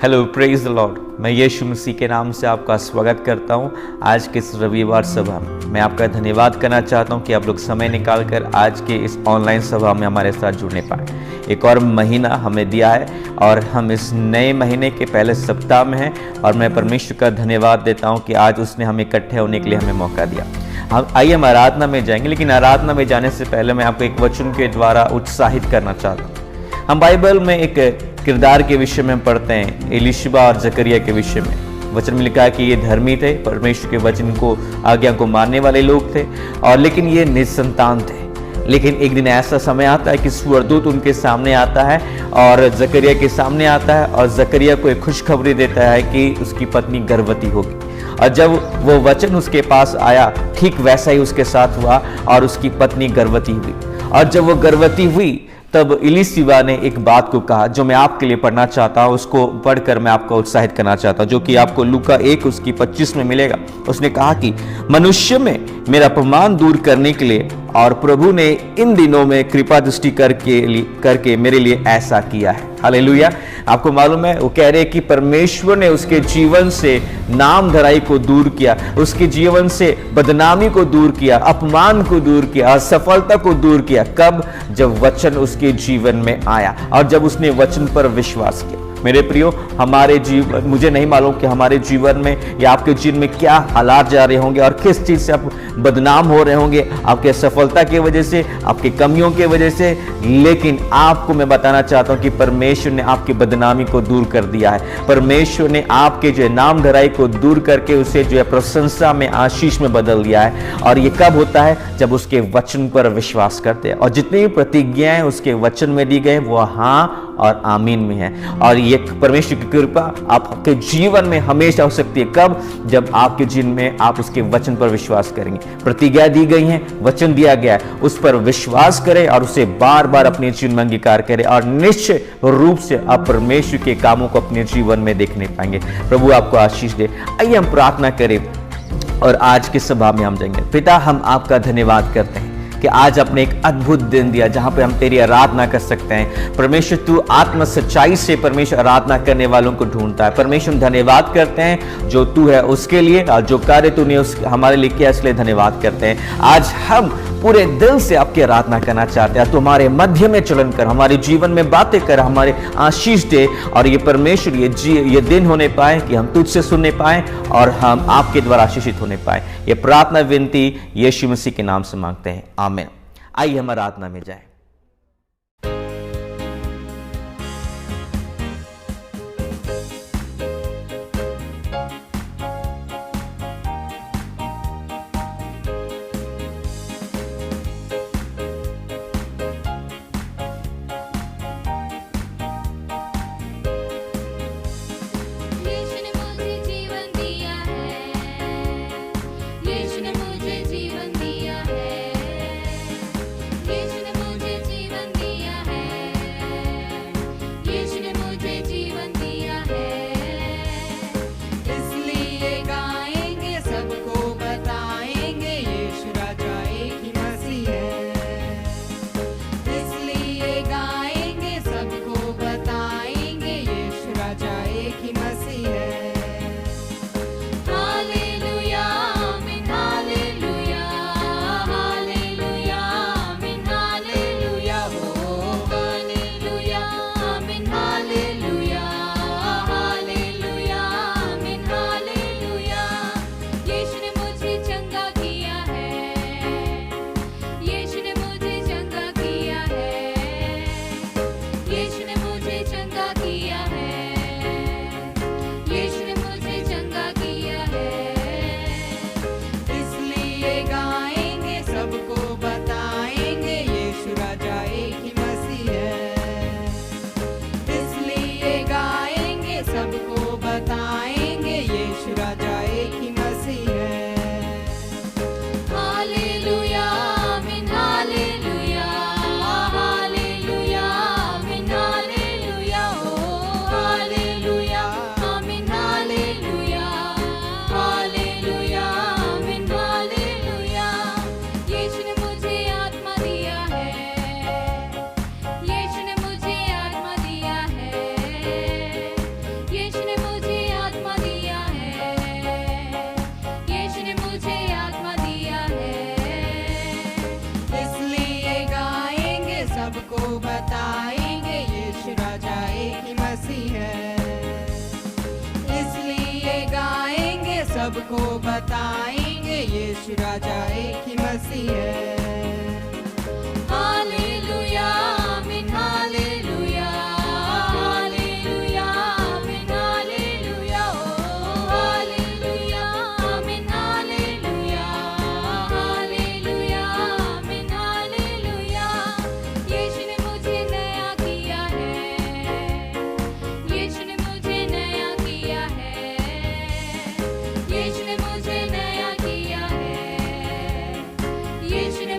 Hello, praise the lord. मैं यीशु मसीह के नाम से आपका स्वागत करता हूं आज के इस रविवार सभा में। मैं आपका धन्यवाद करना चाहता हूं कि आप लोग समय निकाल कर आज के इस ऑनलाइन सभा में हमारे साथ जुड़ने पाए। एक और महीना हमें दिया है और हम इस नए महीने के पहले सप्ताह में हैं और मैं परमेश्वर का धन्यवाद देता हूँ कि आज उसने हमें इकट्ठे होने के लिए हमें मौका दिया। हम आराधना में जाएंगे, लेकिन आराधना में जाने से पहले मैं आपको एक वचन के द्वारा उत्साहित करना चाहता हूँ। हम बाइबल में एक किरदार के विषय में पढ़ते हैं, एलीशिबा और जकरिया के विषय में। वचन में लिखा है कि ये धर्मी थे, परमेश्वर के वचन को, आज्ञा को मानने वाले लोग थे, और लेकिन ये निसंतान थे। लेकिन एक दिन ऐसा समय आता है कि स्वर्गदूत उनके सामने आता है और जकरिया के सामने आता है और जकरिया को एक खुशखबरी देता है कि उसकी पत्नी गर्भवती होगी। और जब वो वचन उसके पास आया, ठीक वैसा ही उसके साथ हुआ और उसकी पत्नी गर्भवती हुई। और जब वो गर्भवती हुई तब एलीशिबा ने एक बात को कहा जो मैं आपके लिए पढ़ना चाहता हूँ। उसको पढ़कर मैं आपको उत्साहित करना चाहता हूँ, जो कि आपको लूका 1 उसकी 25 में मिलेगा। उसने कहा कि मनुष्य में मेरा अपमान दूर करने के लिए और प्रभु ने इन दिनों में कृपा दृष्टि करके मेरे लिए ऐसा किया है। हालेलुया। आपको मालूम है, वो कह रहे हैं कि परमेश्वर ने उसके जीवन से नाम धराई को दूर किया, उसके जीवन से बदनामी को दूर किया, अपमान को दूर किया, असफलता को दूर किया। कब? जब वचन उसके जीवन में आया और जब उसने वचन पर विश्वास किया। मेरे प्रियो, हमारे जीवन, मुझे नहीं मालूम कि हमारे जीवन में या आपके जीवन में क्या हालात जा रहे होंगे और किस चीज़ से आप बदनाम हो रहे होंगे, आपके सफलता की वजह से, आपकी कमियों की वजह से। लेकिन आपको मैं बताना चाहता हूं कि परमेश्वर ने आपकी बदनामी को दूर कर दिया है। परमेश्वर ने आपके जो नाम धराई को दूर करके उसे जो है प्रशंसा में, आशीष में बदल दिया है। और ये कब होता है? जब उसके वचन पर विश्वास करते हैं। और जितनी भी प्रतिज्ञाएं उसके वचन में दी गई वो हाँ और आमीन में है। और ये परमेश्वर की कृपा आपके जीवन में हमेशा हो सकती है। कब? जब आपके जीवन में आप उसके वचन पर विश्वास करेंगे। प्रतिज्ञा दी गई है, वचन दिया गया है, उस पर विश्वास करें और उसे बार बार अपने जीवन में अंगीकार करें और निश्चित रूप से आप परमेश्वर के कामों को अपने जीवन में देखने पाएंगे। प्रभु आपको आशीष दे। आइए हम प्रार्थना करें और आज की सभा में हम जाएंगे। पिता, हम आपका धन्यवाद करते हैं कि आज आपने एक अद्भुत दिन दिया जहां पे हम तेरी आराधना कर सकते हैं। परमेश्वर, तू आत्म सच्चाई से परमेश्वर आराधना करने वालों को ढूंढता है। परमेश्वर, धन्यवाद करते हैं जो तू है उसके लिए और जो कार्य तूने हमारे लिए किया इसलिए धन्यवाद करते हैं। आज हम पूरे दिल से आपकी आराधना करना चाहते हैं। तुम्हारे मध्य में चलन कर, हमारे जीवन में बातें कर, हमारे आशीष दे। और ये परमेश्वर ये दिन होने पाए कि हम तुझसे सुनने पाए और हम आपके द्वारा आशीषित होने पाए। ये प्रार्थना विनती यीशु मसीह के नाम से मांगते हैं, आमीन। आइए हम आराधना में जाएं। सबको बताएंगे यीशु राजा एक ही मसीह है। हालेलुया आमीन हालेलुया हालेलुया आमीन हालेलुया ओ हालेलुया आमीन हालेलुया हालेलुया आमीन हालेलुया। यीशु ने मुझे नया किया है, यीशु ने मुझे नया किया है, यीशु ने मुझे नया किया है, यीशु ने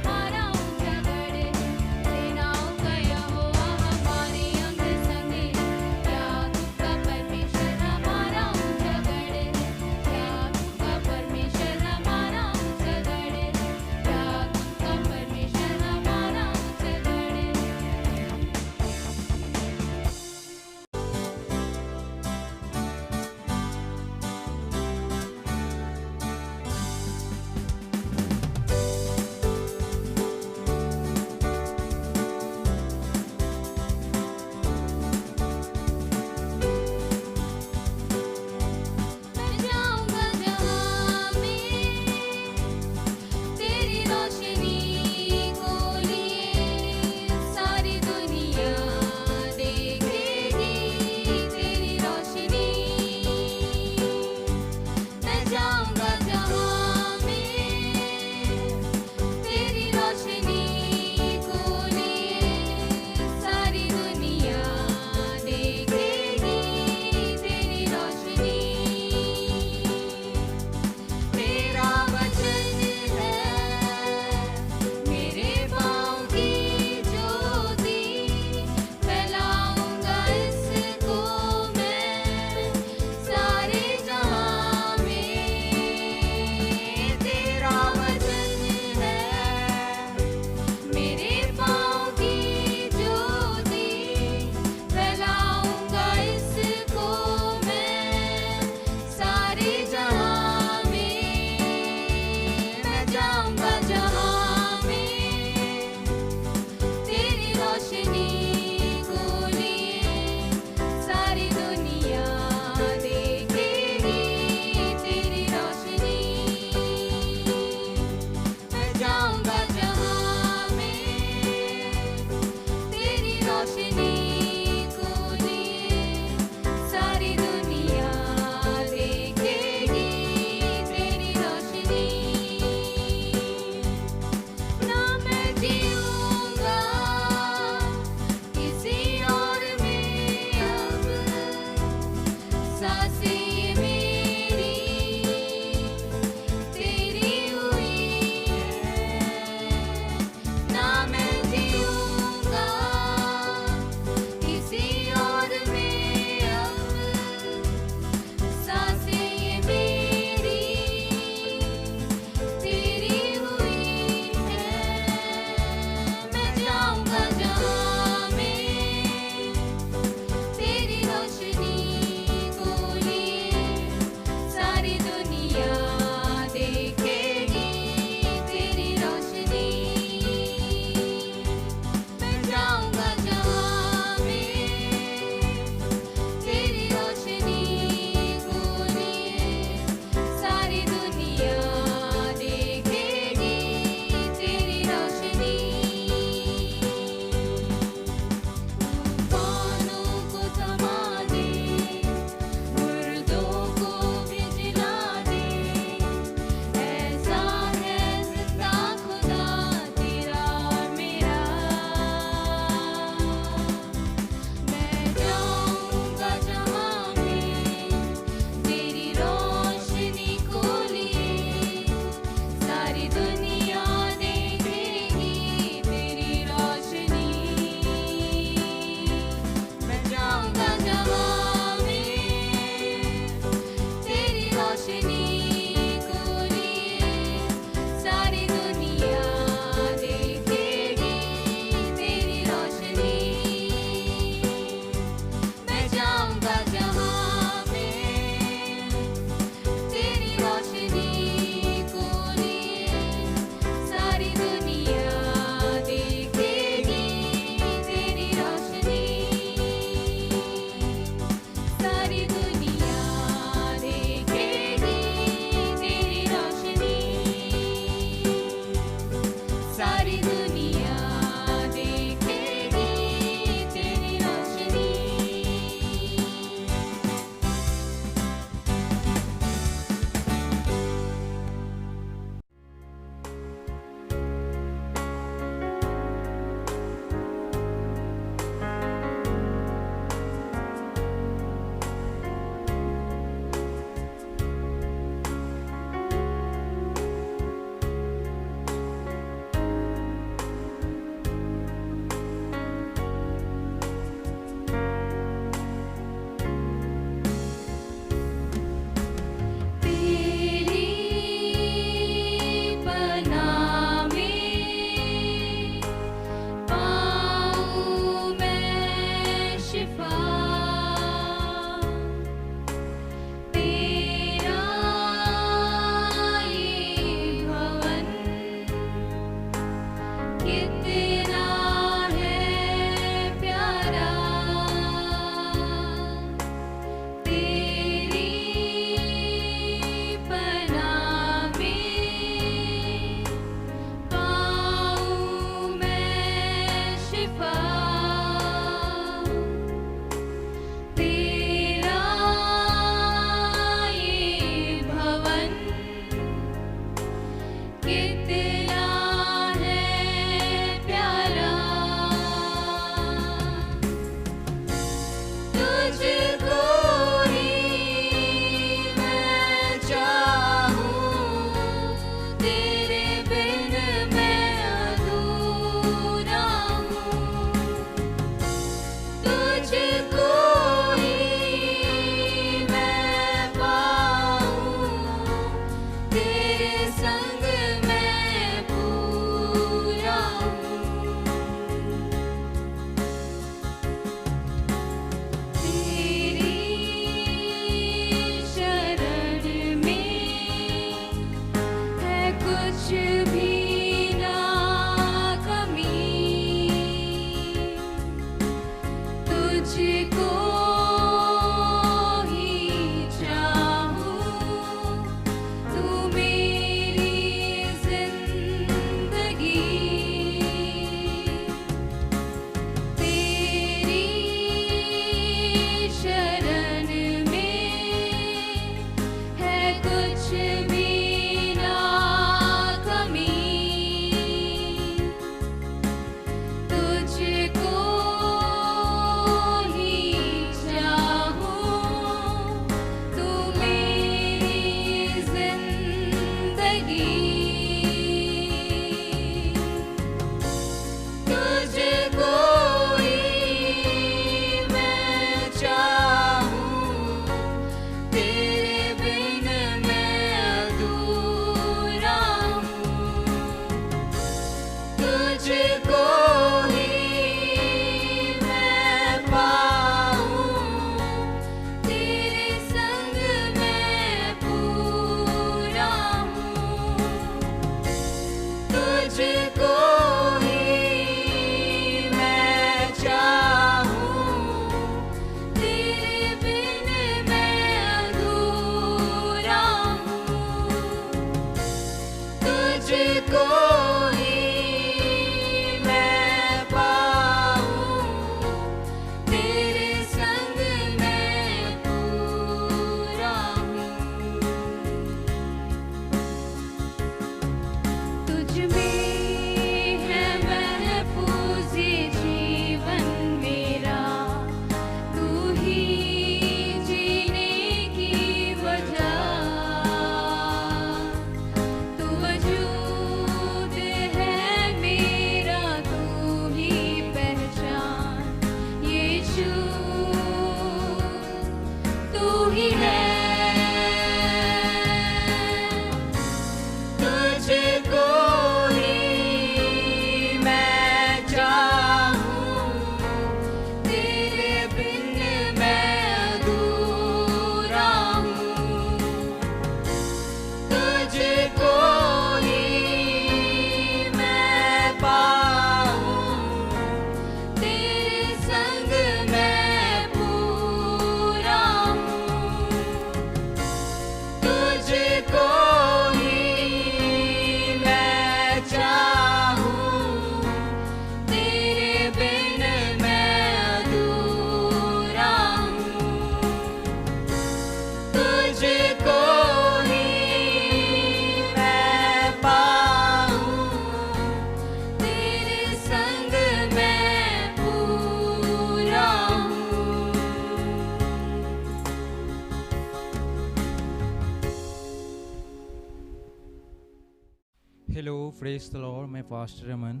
हेलो प्रेज द लॉर्ड। मैं pastor Aman,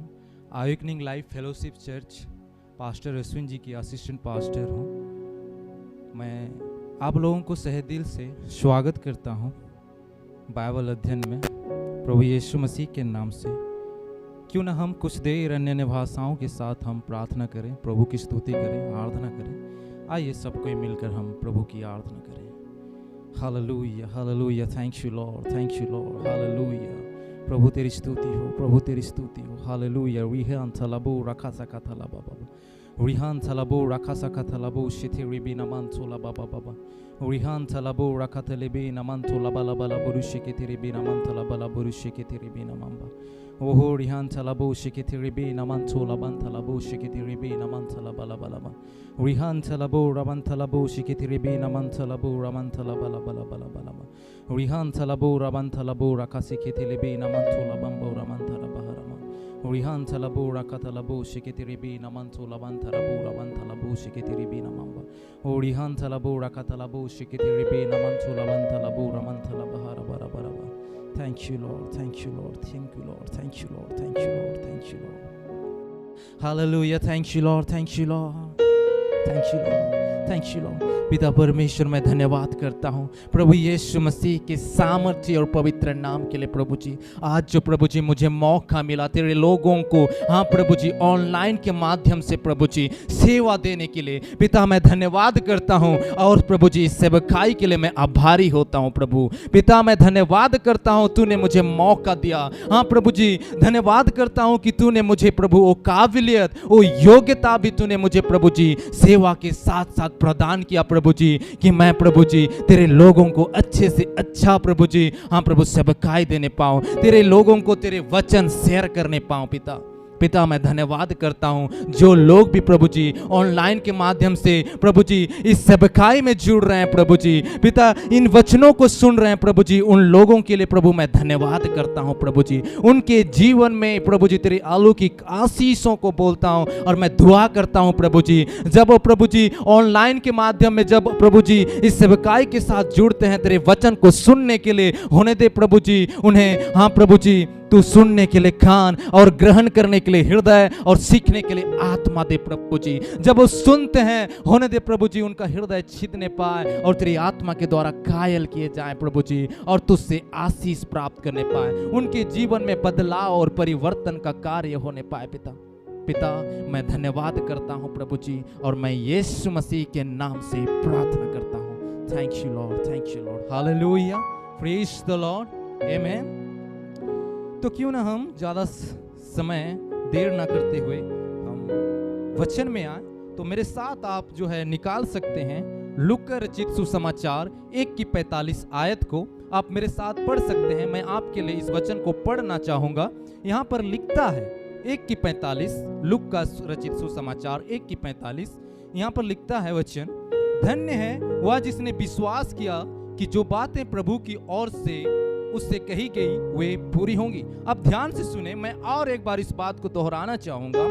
awakening life fellowship church pastor Ashwin ji की असिस्टेंट पास्टर हूँ। मैं आप लोगों को सहे दिल से स्वागत करता हूँ बाइबल अध्ययन में प्रभु यीशु मसीह के नाम से। क्यों ना हम कुछ देर अन्य भाषाओं के साथ हम प्रार्थना करें, प्रभु की स्तुति करें, आराधना करें। आइए सब कोई मिलकर हम प्रभु की आराधना करें। Hallelujah, hallelujah, thank you lord, thank you lord, hallelujah. प्रभु तेरी स्तुति हो, प्रभु तेरी स्तुति हो, हालेलुया। रिहान थलाबो रखा सका थला बाबा, रिहान थलाबो रखा सका थलाबो शिथे रिबी नमान थोला बाबा बाबा, रिहान थलाबो रखा थलेबे नमान थोला बाला बाला बुरुषे के तेरे बे नमान थला बाला बुरुषे के तेरे बे नमांबा। ओहो रिहान थलाबो शिके तेरे बे नमान थोला बन थलाबो शिके तेरे बे नमान थला बाला बाला बा, रिहान थलाबो रमन थलाबो शिके तेरे बे नमान थलाबो रमन थला बाला बाला बाला बाला बा, रिहान थलाबो रमन थलाबो रखा सिके तेरे बे नमान थोला बम्बो रमन थला बहरमा, रिहान थलाबो रखा थलाबो शिके तेरे बे नमान थोला बन थलाबो रमन थलाबो शिके तेरे बे नमांबा, ओ रिहान थलाबो रखा थलाबो शिके तेरे बे नमान थोला बन थलाबो रमन थला बहरा बरा बरा बा। Thank you Lord, thank you Lord, thank you Lord, thank you Lord, thank you Lord, thank you Lord. Hallelujah, thank you Lord, thank you Lord, thank you Lord, thank you Lord. पिता परमेश्वर मैं धन्यवाद करता हूँ प्रभु यीशु मसीह के सामर्थ्य और पवित्र नाम के लिए। प्रभु जी आज जो प्रभु जी मुझे मौका मिला तेरे लोगों को, हाँ प्रभु जी, ऑनलाइन के माध्यम से प्रभु जी सेवा देने के लिए, पिता मैं धन्यवाद करता हूँ। और प्रभु जी इस सेवकाई के लिए मैं आभारी होता हूँ। प्रभु पिता मैं धन्यवाद करता हूँ, तूने मुझे मौका दिया। हाँ प्रभु जी धन्यवाद करता हूँ कि तूने मुझे प्रभु वो काबिलियत, वो योग्यता भी तूने मुझे प्रभु जी सेवा के साथ साथ प्रदान किया प्रभु जी, कि मैं प्रभु जी तेरे लोगों को अच्छे से अच्छा प्रभु जी, हाँ प्रभु सेवकाई देने पाऊं, तेरे लोगों को तेरे वचन शेयर करने पाऊं। पिता मैं धन्यवाद करता हूं जो लोग भी प्रभु जी ऑनलाइन के माध्यम से प्रभु जी इस सेवकाई में जुड़ रहे हैं प्रभु जी, पिता इन वचनों को सुन रहे हैं प्रभु जी, उन लोगों के लिए प्रभु मैं धन्यवाद करता हूं प्रभु जी। उनके जीवन में प्रभु जी तेरी अलौकिक आशीषों को बोलता हूं और मैं दुआ करता हूं प्रभु जी, जब वो प्रभु जी ऑनलाइन के माध्यम में जब प्रभु जी इस सेवकाई के साथ जुड़ते हैं तेरे वचन को सुनने के लिए, होने दे प्रभु जी उन्हें, हाँ प्रभु जी तू सुनने के लिए कान और ग्रहण करने के लिए हृदय और सीखने के लिए आत्मा दे प्रभु जी। जब वो सुनते हैं होने दे प्रभु जी उनका हृदय छिदने पाए और तेरी आत्मा के द्वारा कायल किए जाए प्रभु जी, और तुझसे आशीष प्राप्त करने पाए, उनके जीवन में बदलाव और परिवर्तन का कार्य होने पाए। पिता मैं धन्यवाद करता हूँ प्रभु जी, और मैं यीशु मसीह के नाम से प्रार्थना करता हूँ। Thank you lord, thank you lord, hallelujah, praise the lord, amen. तो क्यों ना हम ज़्यादा समय देर ना करते हुए हम वचन में आए। तो मेरे साथ आप जो है निकाल सकते हैं लूका रचित सुसमाचार 1:45 आयत को आप मेरे साथ पढ़ सकते हैं। मैं आपके लिए इस वचन को पढ़ना चाहूँगा। यहाँ पर लिखता है 1:45, लूका रचित सुसमाचार 1:45, यहाँ पर लिखता है वचन, धन्य है वह जिसने विश्वास किया कि जो बातें प्रभु की ओर से उससे कही गई वे पूरी होंगी। अब ध्यान से सुने, मैं और एक बार इस बात को दोहराना चाहूंगा।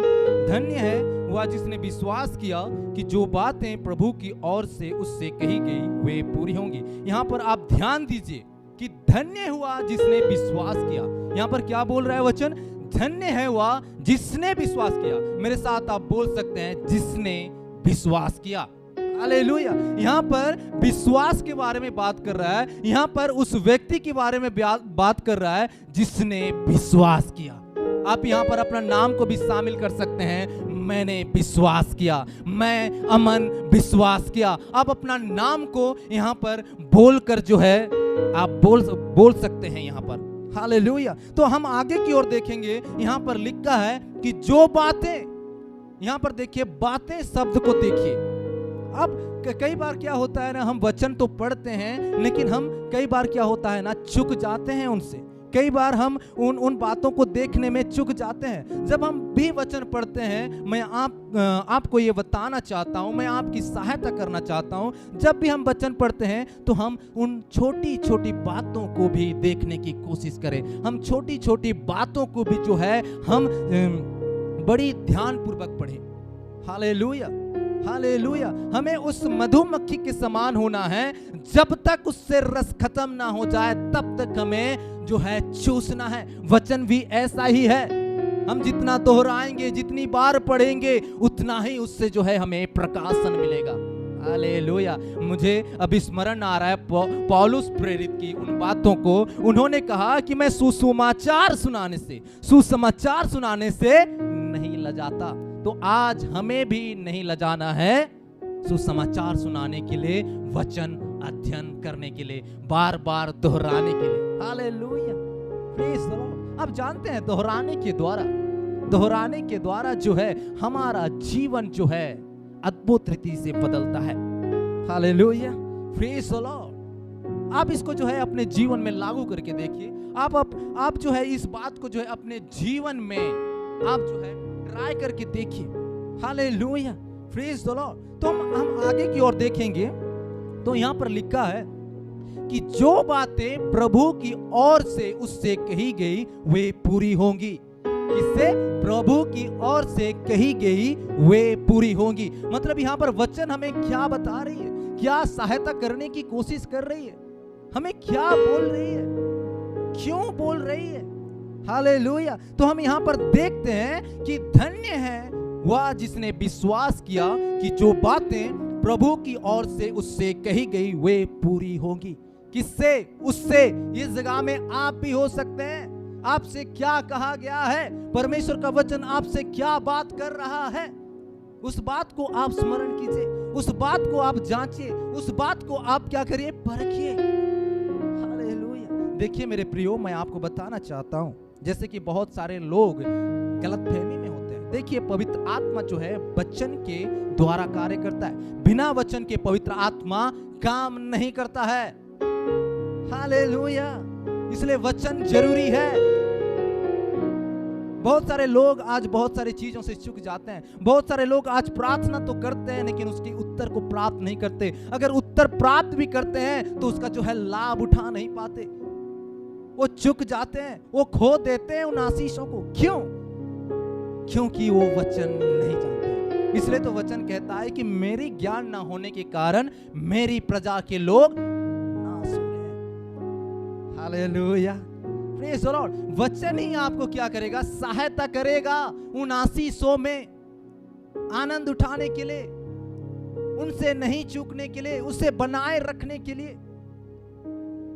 धन्य है वह जिसने विश्वास किया कि जो बातें प्रभु की ओर से उससे कही गई वे पूरी होंगी। यहाँ पर आप ध्यान दीजिए कि धन्य हुआ जिसने विश्वास किया। यहाँ पर क्या बोल रहा है वचन? धन्य है वह जिसने विश्वास किया। मेरे साथ आप बोल सकते हैं जिसने विश्वास किया। हालेलुया। यहाँ पर विश्वास के बारे में बात कर रहा है, यहाँ पर उस व्यक्ति के बारे में बात कर रहा है जिसने विश्वास किया। आप यहाँ पर अपना नाम को भी शामिल कर सकते हैं, मैंने विश्वास किया, मैं अमन विश्वास किया। आप अपना नाम को यहाँ पर बोलकर जो है आप बोल सकते हैं यहाँ पर। हालेलुया। तो हम आगे की ओर देखेंगे, यहाँ पर लिखा है कि जो बातें, यहाँ पर देखिए बातें शब्द को देखिए। अब कई बार क्या होता है ना, हम वचन तो पढ़ते हैं लेकिन हम कई बार क्या होता है ना, चूक जाते हैं उनसे। कई बार हम उन बातों को देखने में चूक जाते हैं। जब हम भी वचन पढ़ते हैं, मैं आपको ये बताना चाहता हूँ, मैं आपकी सहायता करना चाहता हूँ, जब भी हम वचन पढ़ते हैं तो हम उन छोटी छोटी बातों को भी देखने की कोशिश करें। हम छोटी छोटी बातों को भी जो है हम बड़ी ध्यान पूर्वक पढ़ें। Hallelujah, hallelujah. हमें उस मधुमक्खी के समान होना है। जब तक उससे रस खत्म ना हो जाए तब तक हमें जो है चूसना है। वचन भी ऐसा ही है। हम जितना दोहराएंगे, जितनी बार पढ़ेंगे, उतना ही उससे जो है हमें प्रकाशन मिलेगा। हालेलुया। मुझे अभी स्मरण आ रहा है पौलुस प्रेरित की उन बातों को। उन्होंने कहा कि मैं सुसमाचार सुनाने से नहीं लजाता। तो आज हमें भी नहीं लजाना है सुसमाचार सुनाने के लिए, वचन अध्ययन करने के लिए, बार बार दोहराने के लिए। Hallelujah, praise the Lord. आप जानते हैं दोहराने के द्वारा जो है हमारा जीवन जो है अद्भुत रीति से बदलता है। Hallelujah, praise the Lord. आप इसको जो है अपने जीवन में लागू करके देखिए। आप जो है इस बात को जो है अपने जीवन में आप जो है ट्राई करके देखिए। Hallelujah, praise the Lord. तो हम आगे की ओर देखेंगे तो यहाँ पर लिखा है कि जो बातें प्रभु की ओर से उससे कही गई वे पूरी होंगी। किससे? प्रभु की ओर से कही गई वे पूरी होंगी। मतलब यहाँ पर वचन हमें क्या बता रही है, क्या सहायता करने की कोशिश कर रही है, हमें क्या बोल रही है, क्यों बोल रही है। हालेलुया। तो हम यहाँ पर देखते हैं कि धन्य है वह जिसने विश्वास किया कि जो बातें प्रभु की ओर से उससे कही गई वे पूरी होंगी। किससे? उससे। इस जगह में आप भी हो सकते हैं। आपसे क्या कहा गया है, परमेश्वर का वचन आपसे क्या बात कर रहा है, उस बात को आप स्मरण कीजिए, उस बात को आप जांचिए, उस बात को आप क्या करिए, परखिए। हालेलुया। देखिए मेरे प्रियो, मैं आपको बताना चाहता हूं, जैसे कि बहुत सारे लोग गलतफहमी में होते हैं। देखिए पवित्र आत्मा जो है वचन के द्वारा कार्य करता है। बिना वचन के पवित्र आत्मा काम नहीं करता है। हालेलुया। इसलिए वचन जरूरी है। बहुत सारे लोग आज बहुत सारी चीजों से चूक जाते हैं। बहुत सारे लोग आज प्रार्थना तो करते हैं लेकिन उसके उत्तर को प्राप्त नहीं करते। अगर उत्तर प्राप्त भी करते हैं तो उसका जो है लाभ उठा नहीं पाते। वो चूक जाते हैं, वो खो देते हैं उन आशीषों को। क्यों? क्योंकि वो वचन नहीं जानते। इसलिए तो वचन कहता है कि मेरी ज्ञान ना होने के कारण मेरी प्रजा के लोग नाश हो रहे हैं। Hallelujah, praise the Lord. वचन ही आपको क्या करेगा, सहायता करेगा उन आशीषों में आनंद उठाने के लिए, उनसे नहीं चूकने के लिए, उसे बनाए रखने के लिए।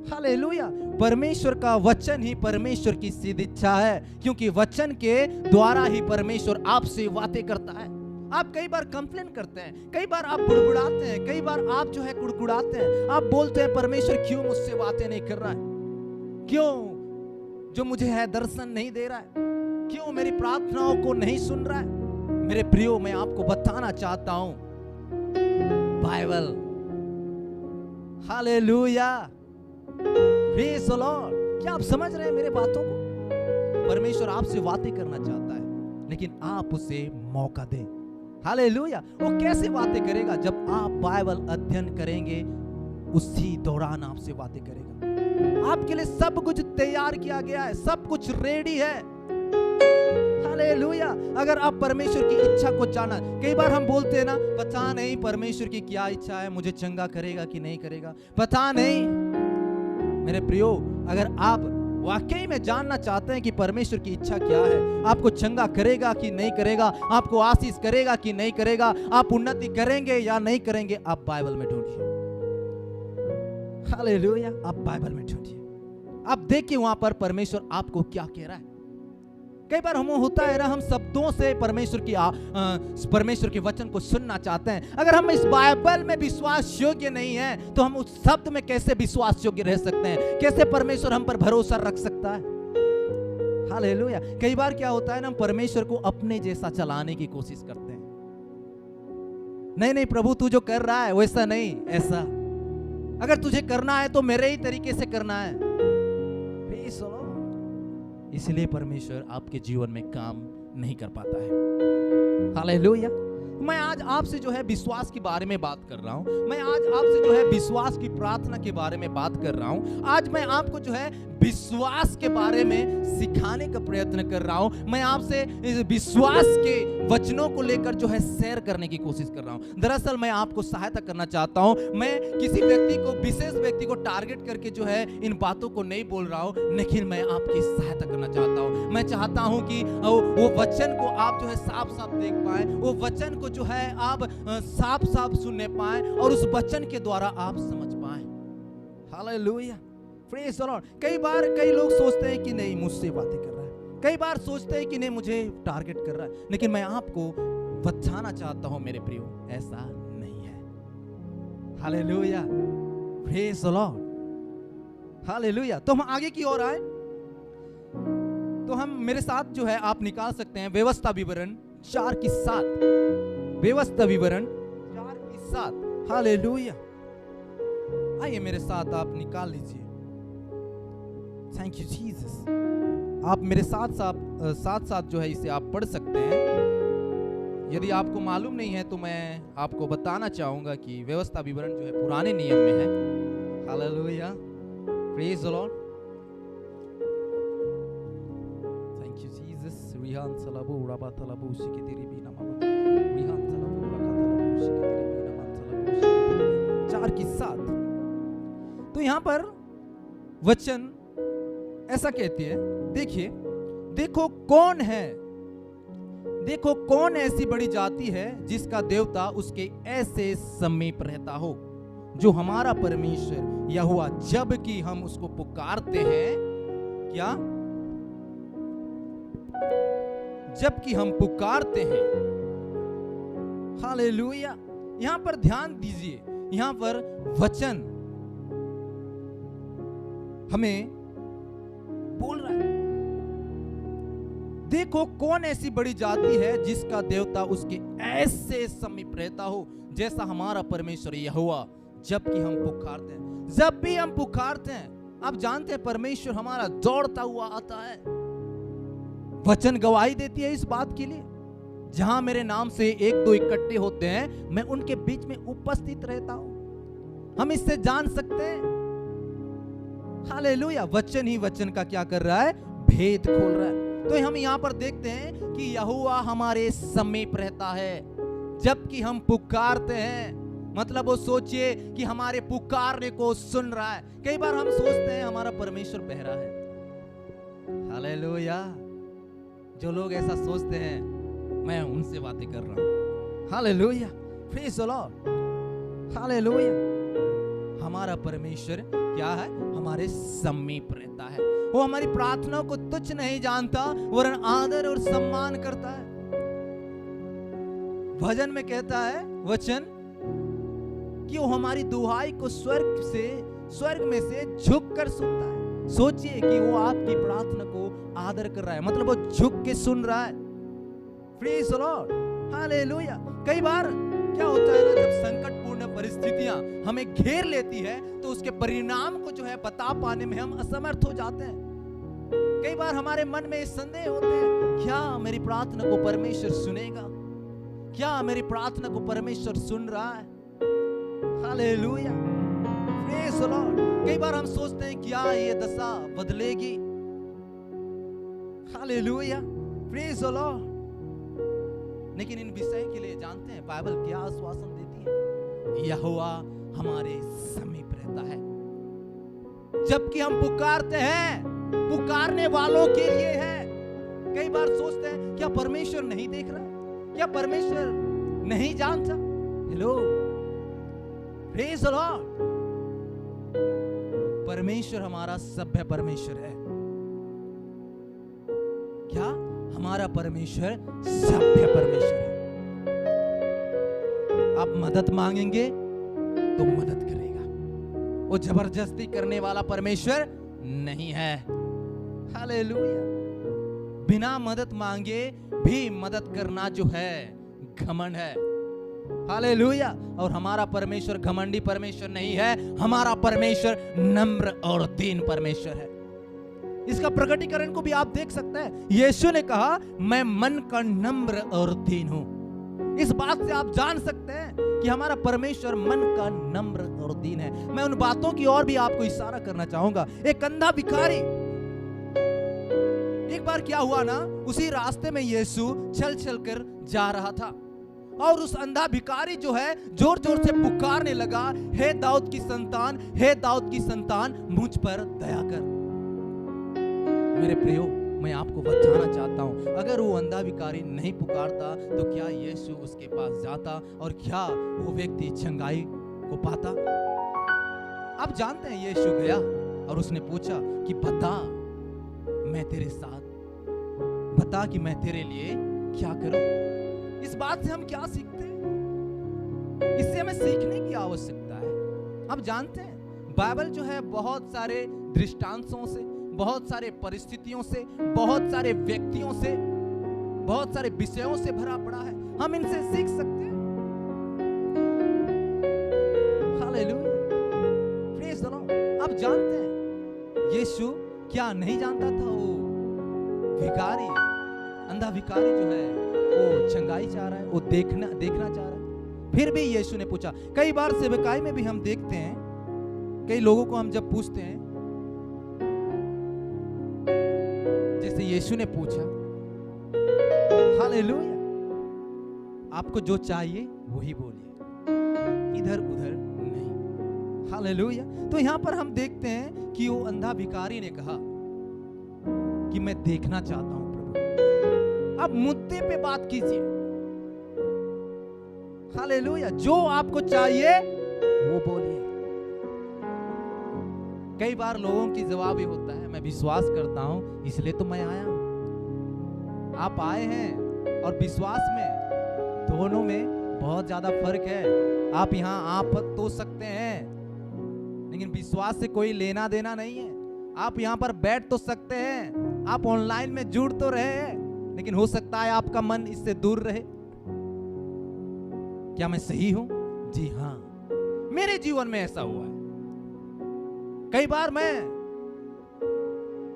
हालेलुया। परमेश्वर का वचन ही परमेश्वर की सिद्ध इच्छा है, क्योंकि वचन के द्वारा ही परमेश्वर आपसे बातें करता है। आप कई बार कंप्लेन करते हैं, कई बार आप बुड़बुड़ाते हैं, कई बार आप जो है कुड़कुड़ाते हैं। आप बोलते हैं परमेश्वर क्यों मुझसे बातें नहीं कर रहा है, क्यों जो मुझे है दर्शन नहीं दे रहा है, क्यों मेरी प्रार्थनाओं को नहीं सुन रहा है। मेरे प्रियो, मैं आपको बताना चाहता हूं Bible. Hallelujah, praise the Lord. क्या आप समझ रहे हैं मेरे बातों को? परमेश्वर आपसे बातें करना चाहता है लेकिन आप उसे मौका दें। हालेलुया। वो कैसे बातें करेगा? जब आप बाइबल अध्ययन करेंगे उसी दौरान आपसे बातें करेगा। आपके लिए सब कुछ तैयार किया गया है, सब कुछ रेडी है। हालेलुया। अगर आप परमेश्वर की इच्छा को जाना, कई बार हम बोलते हैं ना, पता नहीं परमेश्वर की क्या इच्छा है, मुझे चंगा करेगा कि नहीं करेगा, पता नहीं। मेरे प्रियो, अगर आप वाकई में जानना चाहते हैं कि परमेश्वर की इच्छा क्या है, आपको चंगा करेगा कि नहीं करेगा, आपको आशीष करेगा कि नहीं करेगा, आप उन्नति करेंगे या नहीं करेंगे, आप बाइबल में ढूंढिए। हालेलुया। आप बाइबल में ढूंढिए, आप देखिए वहां पर परमेश्वर आपको क्या कह रहा है। कई बार हम होता है ना, हम शब्दों से परमेश्वर के वचन को सुनना चाहते हैं। अगर हम इस बाइबल में विश्वास योग्य नहीं है तो हम उस शब्द में कैसे विश्वास योग्य रह सकते हैं? कैसे परमेश्वर हम पर भरोसा रख सकता है? हालेलुया। कई बार क्या होता है ना, हम परमेश्वर को अपने जैसा चलाने की कोशिश करते हैं। नहीं नहीं प्रभु, तू जो कर रहा है वैसा नहीं, ऐसा। अगर तुझे करना है तो मेरे ही तरीके से करना है। इसलिए परमेश्वर आपके जीवन में काम नहीं कर पाता है। हालेलुया। मैं आज आपसे जो है विश्वास के बारे में बात कर रहा हूं। मैं आज आपसे जो है विश्वास की प्रार्थना के बारे में बात कर रहा हूं। आज मैं आपको जो है विश्वास के बारे में सिखाने का प्रयत्न कर रहा हूं। मैं आपसे इस विश्वास के वचनों को लेकर जो है शेयर करने की कोशिश कर रहा हूं। दरअसल मैं आपको सहायता करना चाहता हूं। मैं किसी व्यक्ति को, विशेष व्यक्ति को टारगेट करके जो है इन बातों को नहीं बोल रहा हूं, लेकिन मैं आपकी सहायता करना चाहता हूं। मैं चाहता हूं कि वो वचन को आप जो है साफ साफ देख पाए, वो वचन को जो है आप साफ साफ सुनने पाए और उस वचन के द्वारा आप समझ पाए। Hallelujah, praise the Lord. कई बार कई लोग सोचते हैं कि नहीं मुझसे बातें कर रहा है, कई बार सोचते हैं कि नहीं मुझे टारगेट कर रहा है, लेकिन मैं आपको बताना चाहता हूं मेरे प्रियो, ऐसा नहीं है। Hallelujah, praise the lord, hallelujah. तो हम आगे की ओर आए, तो हम मेरे साथ जो है आप निकाल सकते हैं व्यवस्था विवरण 4:7, व्यवस्था विवरण 4:7। हालेलुया, आइए मेरे साथ आप निकाल लीजिए। Thank you Jesus. आप मेरे साथ साथ जो है इसे आप पढ़ सकते हैं। यदि आपको मालूम नहीं है तो मैं आपको बताना चाहूंगा कि व्यवस्था विवरण जो है पुराने नियम में है। Hallelujah, praise the lord, thank you Jesus. रिहान सलाबो उड़ाबा तलाबो उसी तेरी भी नमाबा, रिहान सलाबो उड़ाका तलाबो उसी तेरी भी नमान सलाबो 4:7। तो यहां पर वचन ऐसा कहती है, देखिए, देखो कौन ऐसी बड़ी जाति है जिसका देवता उसके ऐसे समीप रहता हो, जो हमारा परमेश्वर यहोवा जबकि हम उसको पुकारते हैं, क्या? जबकि हम पुकारते हैं। हालेलुया। यहां पर ध्यान दीजिए, यहां पर वचन हमें बोल रहा है, देखो कौन ऐसी बड़ी जाति है जिसका देवता उसके ऐसे समीप रहता हो, जैसा हमारा परमेश्वर यहोवा जबकि हम पुकारते हैं। जब भी हम पुकारते हैं, आप जानते हैं परमेश्वर हमारा दौड़ता हुआ आता है। वचन गवाही देती है इस बात के लिए, जहां मेरे नाम से 1-2 इकट्ठे होते हैं, मैं उनके बीच में उपस्थित रहता हूं। हम इससे जान सकते हैं। हालेलुया, वचन ही वचन का क्या कर रहा है? भेद खोल रहा है। तो हम यहां पर देखते हैं कि यहोवा हमारे समीप रहता है जबकि हम पुकारते हैं। मतलब वो सोचिए कि हमारे पुकारने को सुन रहा है। कई बार हम सोचते हैं हमारा परमेश्वर बहरा है। हालेलुया, जो लोग ऐसा सोचते हैं मैं उनसे बातें कर रहा हूं। Hallelujah, praise the lord, hallelujah. हमारा परमेश्वर क्या है? हमारे समीप रहता है। वो हमारी प्रार्थना को तुच्छ नहीं जानता, वरन आदर और सम्मान करता है। भजन में कहता है वचन कि वो हमारी दुहाई को स्वर्ग में से झुक कर सुनता है। सोचिए कि वो आपकी प्रार्थना को आदर कर रहा है, मतलब वो झुक के सुन रहा है। Praise the lord, hallelujah. कई बार क्या होता है ना, जब संकटपूर्ण परिस्थितियां हमें घेर लेती है तो उसके परिणाम को जो है बता पाने में हम असमर्थ हो जाते हैं। कई बार हमारे मन में संदेह होते हैं, क्या मेरी प्रार्थना को परमेश्वर सुनेगा? क्या मेरी प्रार्थना को परमेश्वर सुन रहा है? Hallelujah, praise the Lord. कई बार हम सोचते हैं क्या ये दशा बदलेगी? Hallelujah, praise the Lord. लेकिन इन विषय के लिए जानते हैं बाइबल क्या आश्वासन देती है? यहोवा हमारे समीप रहता है जबकि हम पुकारते हैं। पुकारने वालों के लिए है। कई बार सोचते हैं क्या परमेश्वर नहीं देख रहा है? क्या परमेश्वर नहीं जानता? Hello, praise the Lord. परमेश्वर हमारा सभ्य परमेश्वर है। क्या? हमारा परमेश्वर सभ्य परमेश्वर है। आप मदद मांगेंगे तो मदद करेगा। वो जबरदस्ती करने वाला परमेश्वर नहीं है। हालेलुया। बिना मदद मांगे भी मदद करना जो है घमंड है। हालेलुया। और हमारा परमेश्वर घमंडी परमेश्वर नहीं है, हमारा परमेश्वर नम्र और दीन परमेश्वर है। इसका प्रकटीकरण को भी आप देख सकते हैं। यीशु ने कहा, मैं मन का नम्र और दीन हूं। इस बात से आप जान सकते हैं कि हमारा परमेश्वर मन का नम्र और दीन है। मैं उन बातों की ओर भी आपको इशारा करना चाहूंगा। एक अंधा भिखारी, एक बार क्या हुआ ना, उसी रास्ते में यीशु चल चल कर जा रहा था और उस अंधा भिखारी जो है जोर जोर से पुकारने लगा, हे दाऊद की संतान, हे दाऊद की संतान, मुझ पर दया कर। मेरे प्रियो, मैं आपको बताना चाहता हूं, अगर वो अंधा भिखारी नहीं पुकारता तो क्या यीशु उसके पास जाता और क्या वो व्यक्ति चंगाई को पाता? आप जानते हैं, यीशु गया और उसने पूछा कि बता, मैं तेरे साथ, बता कि मैं तेरे लिए क्या करूं। इस बात से हम क्या सीखते हैं? इससे हमें सीखने की आवश्यकता है। आप जानते हैं, बाइबल जो है बहुत सारे दृष्टांतों से, बहुत सारे परिस्थितियों से, बहुत सारे व्यक्तियों से, बहुत सारे विषयों से भरा पड़ा है। हम इनसे सीख सकते हैं। Hallelujah, praise the Lord. आप जानते हैं, यीशु क्या नहीं जानता था? वो भिखारी, अंधा भिखारी जो है वो चंगाई चाह रहा है, वो देखना चाह रहा है। फिर भी यीशु ने पूछा। कई बार सेवकाई में भी हम देखते हैं, कई लोगों को हम जब पूछते हैं, जैसे यीशु ने पूछा, हालेलुया, आपको जो चाहिए वही बोलिए, इधर उधर नहीं। हालेलुया। तो यहां पर हम देखते हैं कि वो अंधा भिखारी ने कहा कि मैं देखना चाहता हूं प्रभु। अब मुद्दे पे बात कीजिए। हालेलुया, जो आपको चाहिए वो बोलिए। कई बार लोगों की जवाब ये होता है, मैं विश्वास करता हूं इसलिए तो मैं आया हूं। आप आए हैं और विश्वास में, दोनों में बहुत ज्यादा फर्क है। आप यहां आप तो सकते हैं, लेकिन विश्वास से कोई लेना देना नहीं है। आप यहां पर बैठ तो सकते हैं, आप ऑनलाइन में जुड़ तो रहे हैं, लेकिन हो सकता है आपका मन इससे दूर रहे। क्या मैं सही हूं? जी हां, मेरे जीवन में ऐसा हुआ है। कई बार मैं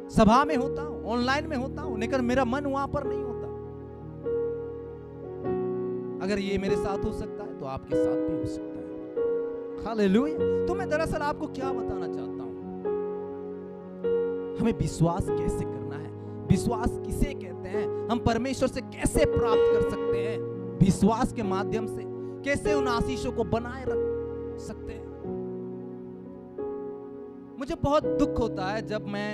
सभा में होता हूं, ऑनलाइन में होता हूं, लेकिन मेरा मन वहां पर नहीं होता। अगर ये मेरे साथ हो सकता है तो आपके साथ भी हो सकता है। हालेलुया। तो मैं दरअसल आपको क्या बताना चाहता हूं, हमें विश्वास कैसे करना है, विश्वास किसे कहते हैं, हम परमेश्वर से कैसे प्राप्त कर सकते हैं, विश्वास के माध्यम से कैसे उन आशीषों को बनाए रख सकते हैं। मुझे बहुत दुख होता है जब मैं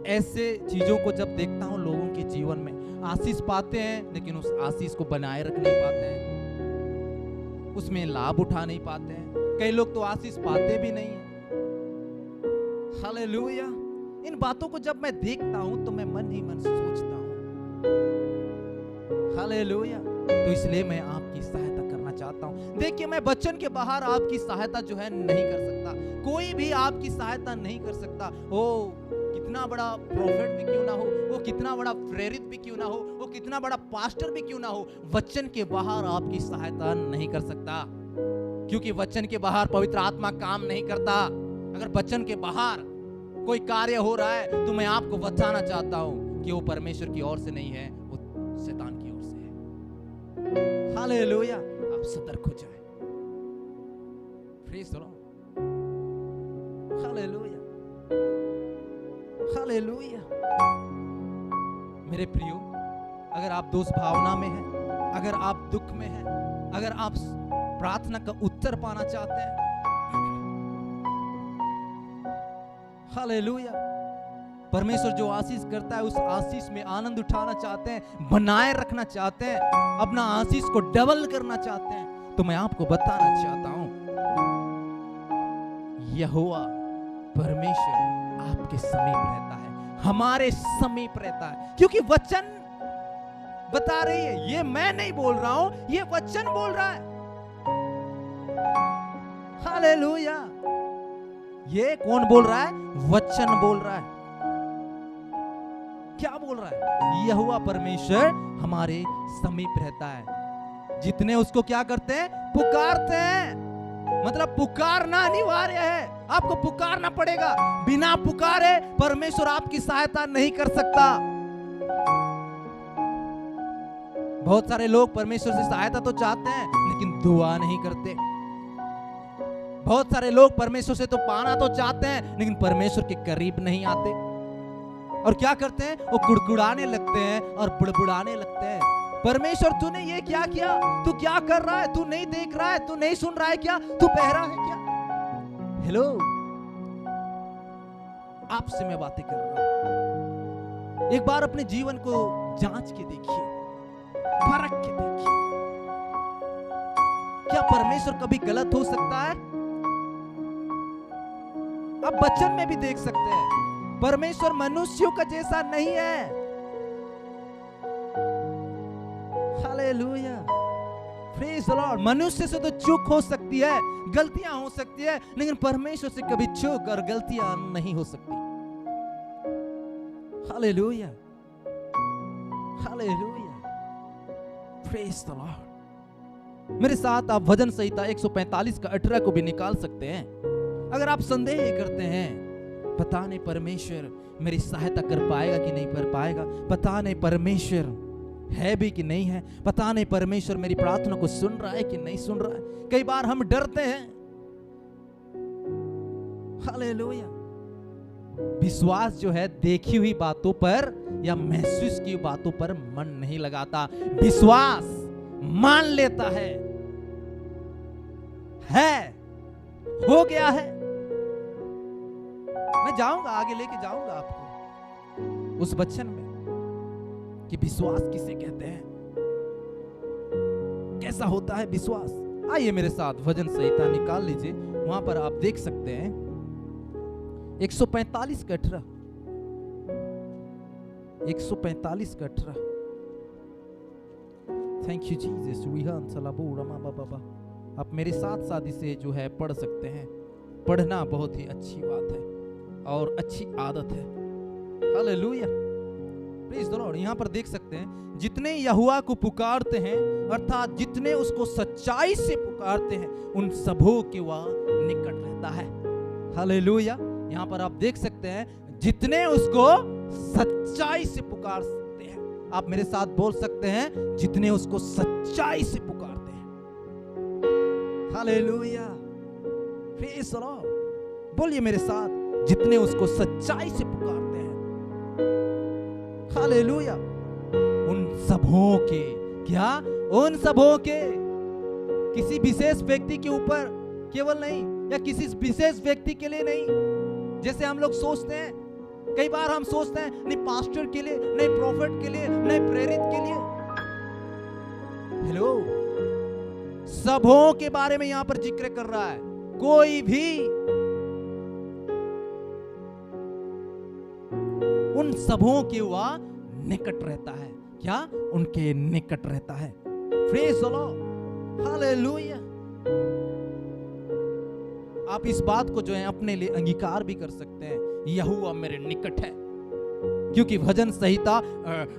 ऐसे चीजों को जब देखता हूं, लोगों के जीवन में आशीष पाते हैं लेकिन उस आशीष को बनाए रख नहीं पाते हैं, उसमें लाभ उठा नहीं पाते हैं। कई लोग तो आशीष पाते भी नहीं है। हालेलुया। इन बातों को जब मैं देखता हूं तो मैं मन ही मन सोचता हूं, हालेलुया। तो इसलिए मैं आपकी सहायता करना चाहता हूं। देखिए, मैं वचन के बाहर आपकी सहायता जो है नहीं कर सकता, कोई भी आपकी सहायता नहीं कर सकता। वो कितना बड़ा प्रोफेट भी क्यों ना हो, वो कितना बड़ा प्रेरित भी क्यों ना हो, वो कितना बड़ा पास्टर भी क्यों ना हो, वचन के बाहर आपकी सहायता नहीं कर सकता, क्योंकि वचन के बाहर पवित्र आत्मा काम नहीं करता। अगर वचन के बाहर कोई कार्य हो रहा है तो मैं आपको बताना चाहता हूं कि वो परमेश्वर की ओर से नहीं है, वो शैतान की ओर से है। हालेलुया। आप सतर्क हो जाएं। Praise the lord. Hallelujah, hallelujah. मेरे प्रियो, अगर आप दोष भावना में हैं, अगर आप दुख में हैं, अगर आप प्रार्थना का उत्तर पाना चाहते हैं, हालेलुया, परमेश्वर जो आशीष करता है उस आशीष में आनंद उठाना चाहते हैं, बनाए रखना चाहते हैं, अपना आशीष को डबल करना चाहते हैं, तो मैं आपको बताना चाहता हूं, यहोवा परमेश्वर आपके समीप रहता है, हमारे समीप रहता है, क्योंकि वचन बता रही है। ये मैं नहीं बोल रहा हूं, ये वचन बोल रहा है। हालेलुया। ये कौन बोल रहा है? वचन बोल रहा है। क्या बोल रहा है? यहोवा परमेश्वर हमारे समीप रहता है, जितने उसको क्या करते हैं? पुकारते हैं। मतलब पुकारना अनिवार्य है, आपको पुकारना पड़ेगा। बिना पुकारे परमेश्वर आपकी सहायता नहीं कर सकता। बहुत सारे लोग परमेश्वर से सहायता तो चाहते हैं लेकिन दुआ नहीं करते। बहुत सारे लोग परमेश्वर से तो पाना तो चाहते हैं लेकिन परमेश्वर के करीब नहीं आते। और क्या करते हैं, वो कुड़कुड़ाने लगते हैं और बुड़बुड़ाने लगते हैं, परमेश्वर तूने ये क्या किया, तू क्या कर रहा है, तू नहीं देख रहा है, तू नहीं सुन रहा है क्या, तू बहरा है क्या। हेलो, आपसे मैं बातें कर रहा हूं। एक बार अपने जीवन को जांच के देखिए, परख के देखिए, क्या परमेश्वर कभी गलत हो सकता है। आप वचन में भी देख सकते हैं, परमेश्वर मनुष्यों का जैसा नहीं है। Hallelujah, praise the Lord. मनुष्य से तो चूक हो सकती है, गलतियां हो सकती है, लेकिन परमेश्वर से कभी चूक और गलतियां नहीं हो सकती। Hallelujah, hallelujah, praise the Lord. मेरे साथ आप भजन संहिता 145 का 18 को भी निकाल सकते हैं। अगर आप संदेह करते हैं, पता नहीं परमेश्वर मेरी सहायता कर पाएगा कि नहीं कर पाएगा, पता नहीं परमेश्वर है भी कि नहीं है, पता नहीं परमेश्वर मेरी प्रार्थना को सुन रहा है कि नहीं सुन रहा है, कई बार हम डरते हैं। हालेलुया। विश्वास जो है देखी हुई बातों पर या महसूस की बातों पर मन नहीं लगाता, विश्वास मान लेता है हो गया है। मैं जाऊंगा, आगे लेके जाऊंगा आपको उस वचन में कि विश्वास किसे कहते हैं, कैसा होता है विश्वास। आइए मेरे साथ भजन संहिता निकाल लीजिए, वहां पर आप देख सकते हैं 145 का 18, 145 का 18। Thank you Jesus. रिहान सलाबू रमा बाबा, आप मेरे साथ साथ इसे जो है पढ़ सकते हैं। पढ़ना बहुत ही अच्छी बात है और अच्छी आदत है। Hallelujah, praise the Lord. यहां पर देख सकते हैं, जितने यहोवा को पुकारते हैं, अर्थात जितने उसको सच्चाई से पुकारते हैं, उन सबों के वह निकट रहता है। हालेलुया। यहां पर आप देख सकते हैं, जितने उसको सच्चाई से पुकार सकते हैं। आप मेरे साथ बोल सकते हैं, जितने उसको सच्चाई से पुकारते हैं। Hallelujah, praise the Lord. बोलिए मेरे साथ, जितने उसको सच्चाई से पुकारते हैं। हालेलुया। उन सबों के, क्या उन सबों के, किसी विशेष व्यक्ति के ऊपर केवल नहीं, या किसी विशेष व्यक्ति के लिए नहीं, जैसे हम लोग सोचते हैं। कई बार हम सोचते हैं, नहीं पास्टर के लिए, नहीं प्रॉफिट के लिए, नहीं प्रेरित के लिए। हेलो, सबों के बारे में यहां पर जिक्र कर रहा है। कोई भी उन सबों के वह निकट रहता है। क्या उनके निकट रहता है। Praise the lord, hallelujah. आप इस बात को जो है अपने लिए अंगीकार भी कर सकते हैं, यहोवा मेरे निकट है, क्योंकि भजन संहिता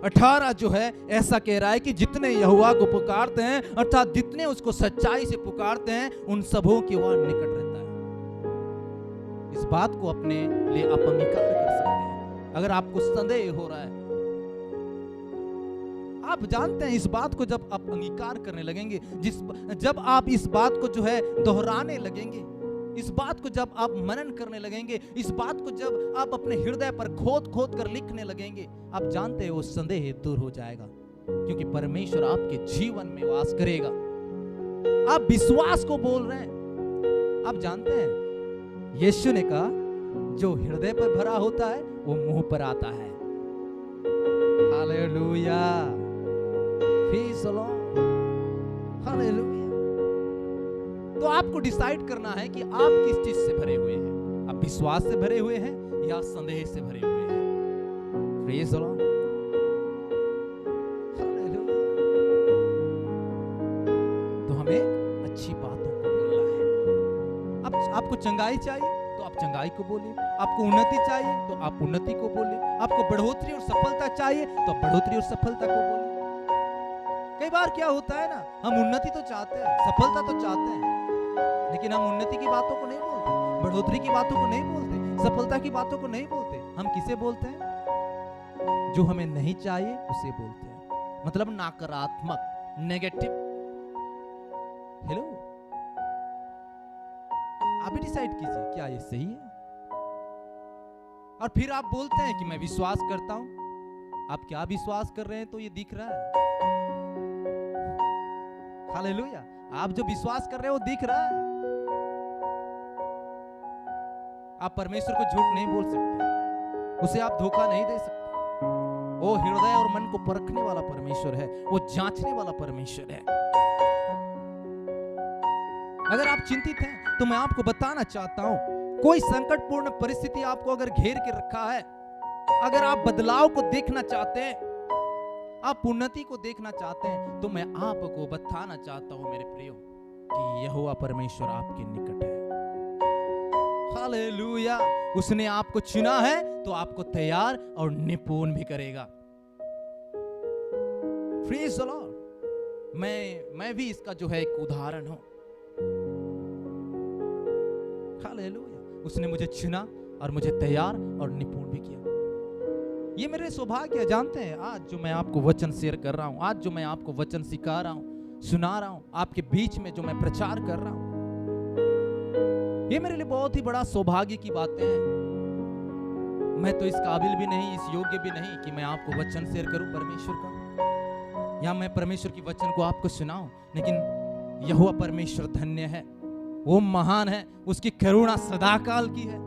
18 जो है ऐसा कह रहा है कि जितने यहोवा को पुकारते हैं, अर्थात जितने उसको सच्चाई से पुकारते हैं, उन सबों के वह निकट रहता है। इस बात को अपने लिए आप अंगीकार कर सकते हैं। अगर आपको संदेह हो रहा है, आप जानते हैं इस बात को जब आप अंगीकार करने लगेंगे, जब आप इस बात को जो है दोहराने लगेंगे, इस बात को जब आप मनन करने लगेंगे, इस बात को जब आप अपने हृदय पर खोद खोद कर लिखने लगेंगे, आप जानते हैं वो संदेह दूर हो जाएगा, क्योंकि परमेश्वर आपके जीवन में वास करेगा। आप विश्वास को बोल रहे हैं। आप जानते हैं यीशु ने कहा, जो हृदय पर भरा होता है वो मुंह पर आता है। Hallelujah, praise the lord, hallelujah. तो आपको डिसाइड करना है कि आप किस चीज से भरे हुए हैं। आप विश्वास से भरे हुए हैं या संदेह से भरे हुए हैं। Praise the lord, hallelujah. तो हमें अच्छी बातों को बोलना है। आपको चंगाई चाहिए तो आप चंगाई को बोलिए, आपको उन्नति चाहिए तो आप उन्नति को बोलिए, आपको बढ़ोतरी और सफलता चाहिए तो आप बढ़ोतरी और सफलता को बोलिए। कई बार क्या होता है ना, हम उन्नति तो चाहते हैं, सफलता तो चाहते हैं, लेकिन हम उन्नति की बातों को नहीं बोलते, बढ़ोतरी की बातों को नहीं बोलते, सफलता की बातों को नहीं बोलते। हम किसे बोलते हैं? जो हमें नहीं चाहिए उसे बोलते हैं। मतलब नकारात्मक, नेगेटिव। हेलो, आप ही डिसाइड कीजिए क्या ये सही है। और फिर आप बोलते हैं कि मैं विश्वास करता हूं। आप क्या विश्वास कर रहे हैं तो ये दिख रहा है। हालेलुया, आप जो विश्वास कर रहे हैं वो दिख रहा है। आप परमेश्वर को झूठ नहीं बोल सकते, उसे आप धोखा नहीं दे सकते। वो हृदय और मन को परखने वाला परमेश्वर है, वो जांचने वाला परमेश्वर है। अगर आप चिंतित हैं तो मैं आपको बताना चाहता हूं, कोई संकटपूर्ण परिस्थिति आपको अगर घेर के रखा है, अगर आप बदलाव को देखना चाहते हैं, आप उन्नति को देखना चाहते हैं, तो मैं आपको बताना चाहता हूं मेरे प्रियो कि यहोवा परमेश्वर आपके निकट है। हालेलुया, उसने आपको चुना है तो आपको तैयार और निपुण भी करेगा। Praise the lord. मैं भी इसका जो है एक उदाहरण हूं। हालेलुया, उसने मुझे चुना और मुझे तैयार और निपुण भी किया। ये मेरे सौभाग्य है। जानते हैं, आज जो मैं आपको वचन शेयर कर रहा हूं, आज जो मैं आपको वचन सिखा रहा हूं, सुना रहा हूं, आपके बीच में जो मैं प्रचार कर रहा हूं, ये मेरे लिए बहुत ही बड़ा सौभाग्य की बातें हैं। मैं तो इस काबिल भी नहीं, इस योग्य भी नहीं कि मैं आपको वचन शेयर करूं परमेश्वर का, या मैं परमेश्वर की वचन को आपको सुनाऊं। लेकिन यहोवा परमेश्वर धन्य है, वो महान है, उसकी करुणा सदाकाल की है।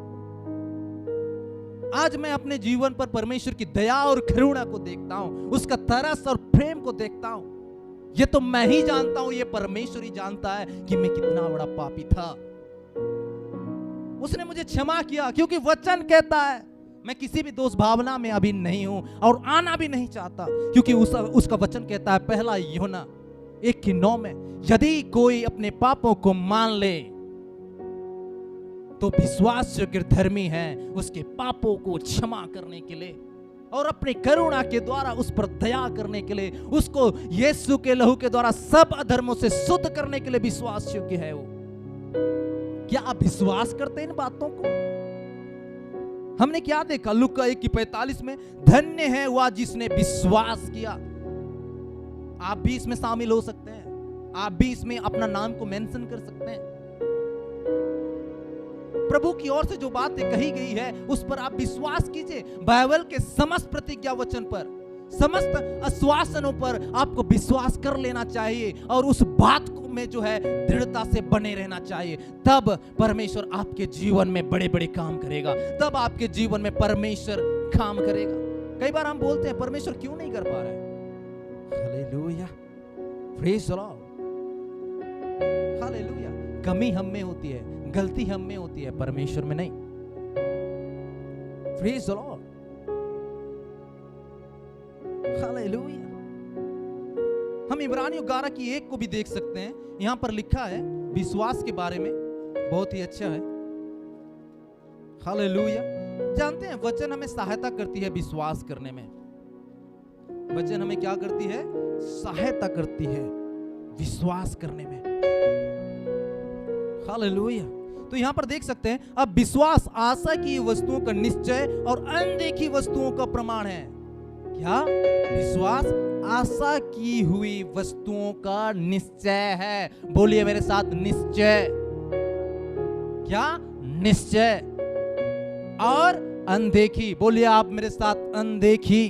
आज मैं अपने जीवन पर परमेश्वर की दया और करुणा को देखता हूं, उसका तरस और प्रेम को देखता हूं। ये तो मैं ही जानता हूं, ये परमेश्वर ही जानता है कि मैं कितना बड़ा पापी था। उसने मुझे क्षमा किया, क्योंकि वचन कहता है मैं किसी भी दोष भावना में अभी नहीं हूं और आना भी नहीं चाहता, क्योंकि उसका वचन कहता है, पहला यूहन्ना 1:9 में, यदि कोई अपने पापों को मान ले तो विश्वास योग्य धर्मी है उसके पापों को क्षमा करने के लिए और अपनी करुणा के द्वारा उस पर दया करने के लिए, उसको यीशु के लहू के द्वारा सब अधर्मों से शुद्ध करने के लिए विश्वास योग्य है वो। क्या आप विश्वास करते हैं इन बातों को? हमने क्या देखा लूका 1:45 में, धन्य है वह जिसने विश्वास किया। आप भी इसमें शामिल हो सकते हैं, आप भी इसमें अपना नाम को मेंशन कर सकते हैं। प्रभु की ओर से जो बातें कही गई है उस पर आप विश्वास कीजिए। बाइबल के समस्त प्रतिज्ञा वचन पर, समस्त आश्वासनों पर आपको विश्वास कर लेना चाहिए और उस बात को में जो है दृढ़ता से बने रहना चाहिए। तब परमेश्वर आपके जीवन में बड़े बड़े काम करेगा, तब आपके जीवन में परमेश्वर काम करेगा। कई बार हम बोलते हैं परमेश्वर क्यों नहीं कर पा रहा है। Hallelujah, praise the lord. Hallelujah, कमी हम में होती है, गलती हम में होती है, परमेश्वर में नहीं। Praise the lord, hallelujah. हम इब्रानियों 11:1 को भी देख सकते हैं। यहां पर लिखा है विश्वास के बारे में, बहुत ही अच्छा है। हालेलुया। जानते हैं वचन हमें सहायता करती है विश्वास करने में। वचन हमें क्या करती है? सहायता करती है विश्वास करने में। हालेलुया। तो यहां पर देख सकते हैं, अब विश्वास आशा की वस्तुओं का निश्चय और अनदेखी वस्तुओं का प्रमाण है। क्या? विश्वास आशा की हुई वस्तुओं का निश्चय है। बोलिए मेरे साथ, निश्चय। क्या? निश्चय। और अनदेखी, बोलिए आप मेरे साथ, अनदेखी।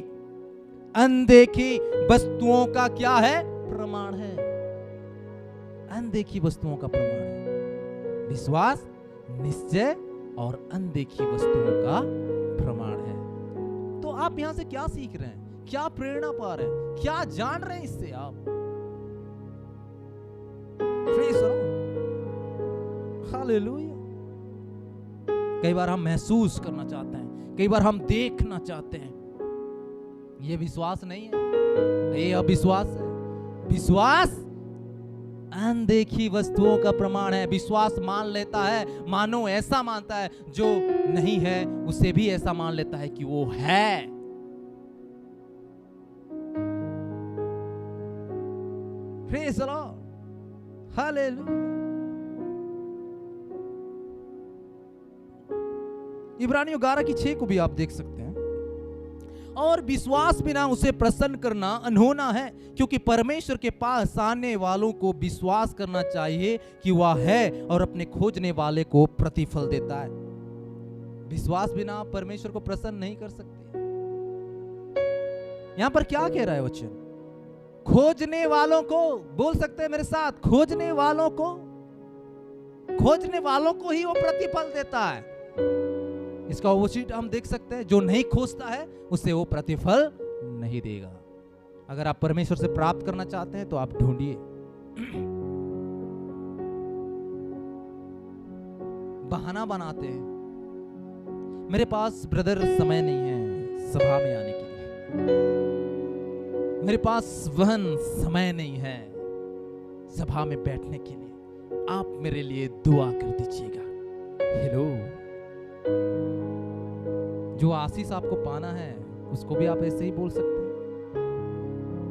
अनदेखी वस्तुओं का क्या है? प्रमाण है। अनदेखी वस्तुओं का प्रमाण है। विश्वास, निश्चय और अनदेखी वस्तुओं का प्रमाण है। तो आप यहां से क्या सीख रहे हैं? क्या प्रेरणा पा रहे हैं? क्या जान रहे हैं इससे आप? हालेलुया। कई बार हम महसूस करना चाहते हैं, कई बार हम देखना चाहते हैं। ये विश्वास नहीं है, ये अविश्वास है। विश्वास अनदेखी वस्तुओं का प्रमाण है। विश्वास मान लेता है, मानो ऐसा मानता है, जो नहीं है उसे भी ऐसा मान लेता है कि वो है। Praise the Lord. Hallelujah. इब्रानियों 11:6 को भी आप देख सकते हैं। और विश्वास बिना उसे प्रसन्न करना अनहोना है, क्योंकि परमेश्वर के पास आने वालों को विश्वास करना चाहिए कि वह है और अपने खोजने वाले को प्रतिफल देता है। विश्वास बिना आप परमेश्वर को प्रसन्न नहीं कर सकते। यहां पर क्या कह रहा है वचन? खोजने वालों को, बोल सकते हैं मेरे साथ, खोजने वालों को ही वो प्रतिफल देता है। इसका ऑपोजिट हम देख सकते हैं, जो नहीं खोजता है उसे वो प्रतिफल नहीं देगा। अगर आप परमेश्वर से प्राप्त करना चाहते हैं तो आप ढूंढिए। बहाना बनाते हैं, मेरे पास ब्रदर समय नहीं है सभा में आने के लिए, मेरे पास वहन समय नहीं है सभा में बैठने के लिए, आप मेरे लिए दुआ कर दीजिएगा। हेलो, जो आशीष आपको पाना है उसको भी आप ऐसे ही बोल सकते हैं।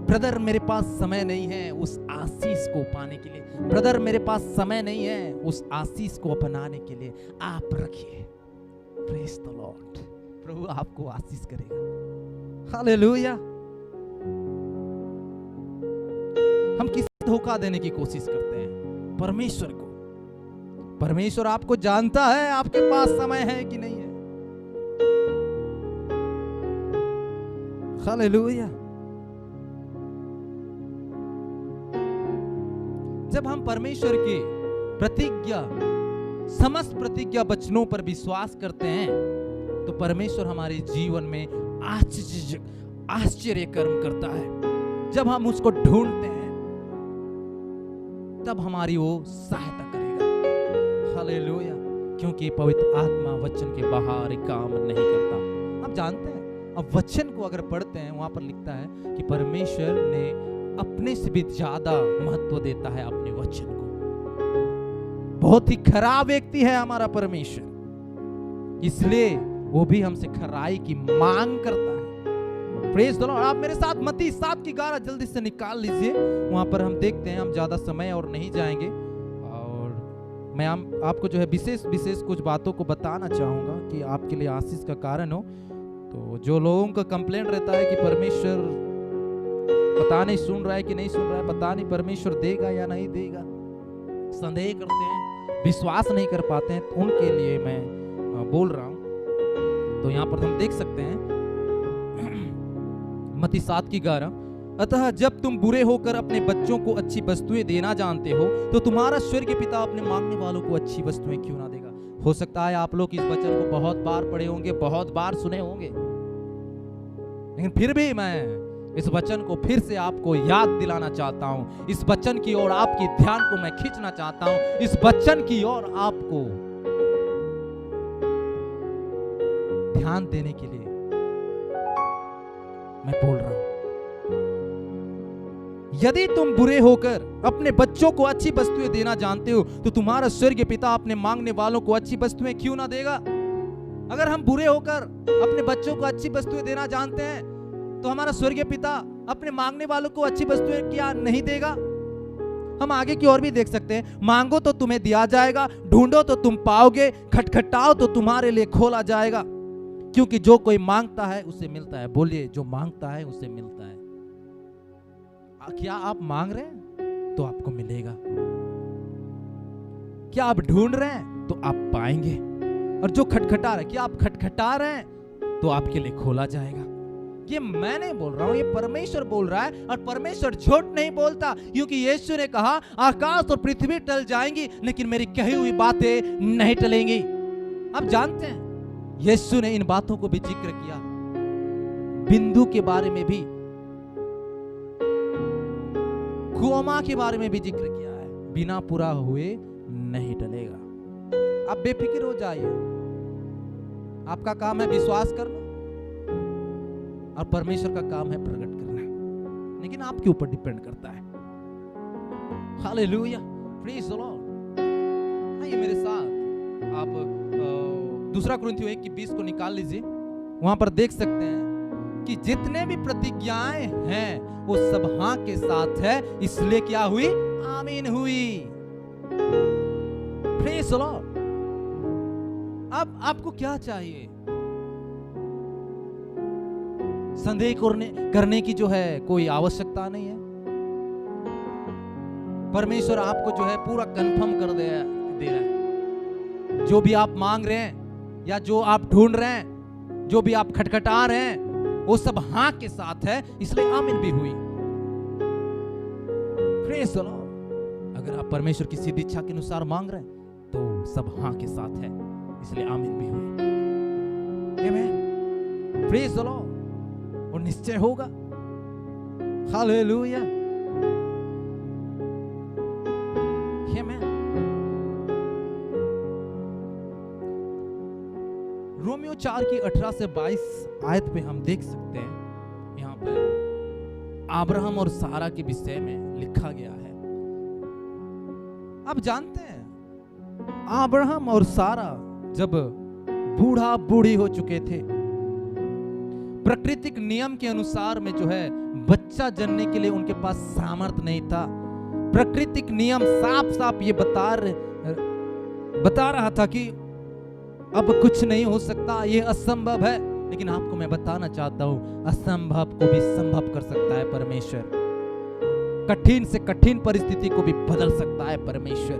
ब्रदर मेरे पास समय नहीं है उस आशीष को पाने के लिए, ब्रदर मेरे पास समय नहीं है उस आशीष को अपनाने के लिए, आप रखिए। Praise the Lord. प्रभु आपको आशीष करेगा। हालेलुया। हम किसी धोखा देने की कोशिश करते हैं परमेश्वर को। परमेश्वर आपको जानता है आपके पास समय है कि नहीं है। हालेलुया। जब हम परमेश्वर की प्रतिज्ञा, समस्त प्रतिज्ञा वचनों पर विश्वास करते हैं तो परमेश्वर हमारे जीवन में आश्चर्य कर्म करता है। जब हम उसको ढूंढते हैं तब हमारी वो सहायता करेगा। हालेलुया। क्योंकि पवित्र आत्मा वचन के बाहर काम नहीं करता। आप जानते हैं, अब वचन को अगर पढ़ते हैं वहां पर लिखता है कि परमेश्वर ने अपने से भी ज्यादा महत्व देता है अपने वचन को। बहुत ही खराब व्यक्ति है हमारा परमेश्वर, इसलिए वो भी हमसे खराई की मांग करता है। Praise the Lord. आप मेरे साथ मत्ती 7:11 जल्दी से निकाल लीजिए। वहां पर हम देखते हैं, हम ज्यादा समय और नहीं जाएंगे, और मैं आपको जो है विशेष कुछ बातों को बताना चाहूंगा कि आपके लिए आशीष का कारण हो। तो जो लोगों का कंप्लेंट रहता है कि परमेश्वर पता नहीं सुन रहा है कि नहीं सुन रहा है, पता नहीं परमेश्वर देगा या नहीं देगा, संदेह करते हैं, विश्वास नहीं कर पाते हैं, तो उनके लिए मैं बोल रहा हूं। तो यहाँ पर हम देख सकते हैं मत्ती 7:11, अतः जब तुम बुरे होकर अपने बच्चों को अच्छी वस्तुएं देना जानते हो तो तुम्हारा स्वर्गीय पिता अपने मांगने वालों को अच्छी वस्तुएं क्यों ना देगा। हो सकता है आप लोग इस वचन को बहुत बार पढ़े होंगे, बहुत बार सुने होंगे, लेकिन फिर भी मैं इस वचन को फिर से आपको याद दिलाना चाहता हूं। इस वचन की ओर आपके ध्यान को मैं खींचना चाहता हूं। इस वचन की ओर आपको ध्यान देने के लिए मैं बोल रहा हूं। यदि तुम बुरे होकर अपने बच्चों को अच्छी वस्तुएं देना जानते हो तो तुम्हारा स्वर्गीय पिता अपने मांगने वालों को अच्छी वस्तुएं क्यों ना देगा। अगर हम बुरे होकर अपने बच्चों को अच्छी वस्तुएं देना जानते हैं तो हमारा स्वर्गीय पिता अपने मांगने वालों को अच्छी वस्तुएं क्या नहीं देगा। हम आगे की ओर भी देख सकते हैं, मांगो तो तुम्हें दिया जाएगा, ढूंढो तो तुम पाओगे, खटखटाओ तो तुम्हारे लिए खोला जाएगा, क्योंकि जो कोई मांगता है उसे मिलता है। बोलिए, जो मांगता है उसे मिलता है। क्या आप मांग रहे हैं तो आपको मिलेगा। क्या आप ढूंढ रहे हैं तो आप पाएंगे, और जो खटखटा रहे, क्या आप खटखटा रहे हैं तो आपके लिए खोला जाएगा। ये मैं नहीं बोल रहा हूं, ये परमेश्वर बोल रहा है, और परमेश्वर झूठ नहीं बोलता, क्योंकि यीशु ने कहा आकाश और पृथ्वी टल जाएंगी लेकिन मेरी कही हुई बातें नहीं टलेंगी। आप जानते हैं यीशु ने इन बातों को भी जिक्र किया, बिंदु के बारे में भी, कोमा के बारे में भी जिक्र किया है, बिना पूरा हुए नहीं टलेगा। आप बेफिक्र हो जाइए, आपका काम है विश्वास करना और परमेश्वर का काम है प्रकट करना, लेकिन आपके ऊपर डिपेंड करता है। Hallelujah, praise the Lord. आइए मेरे साथ आप 2 कुरिन्थियों 1:20 को निकाल लीजिए। वहां पर देख सकते हैं कि जितने भी प्रतिज्ञाएं हैं वो सब हाँ के साथ है, इसलिए क्या हुई? आमीन हुई। Praise the Lord. अब आपको क्या चाहिए? संदेह करने की जो है कोई आवश्यकता नहीं है। परमेश्वर आपको जो है पूरा कंफर्म कर दे रहा है। जो भी आप मांग रहे हैं या जो आप ढूंढ रहे हैं, जो भी आप खटखटा रहे हैं, वो सब हाँ के साथ है, इसलिए आमीन भी हुई। Praise the Lord. अगर आप परमेश्वर की सिद्ध इच्छा के अनुसार मांग रहे हैं तो सब हाँ के साथ है, इसलिए आमीन भी हुई। आमीन। Praise the Lord. और निश्चय होगा। हालेलुया। आमीन। रोमियो 4 की 18 से 22 आयत पे हम देख सकते हैं, यहाँ पर अब्राहम और सारा के विषय में लिखा गया है। आप जानते हैं अब्राहम और सारा जब बूढ़ा बूढ़ी हो चुके थे, प्राकृतिक नियम के अनुसार में जो है बच्चा जनने के लिए उनके पास सामर्थ्य नहीं था। प्राकृतिक नियम साफ साफ ये बता रहा था कि अब कुछ नहीं हो सकता, ये असंभव है। लेकिन आपको मैं बताना चाहता हूं, असंभव को भी संभव कर सकता है परमेश्वर। कठिन से कठिन परिस्थिति को भी बदल सकता है परमेश्वर।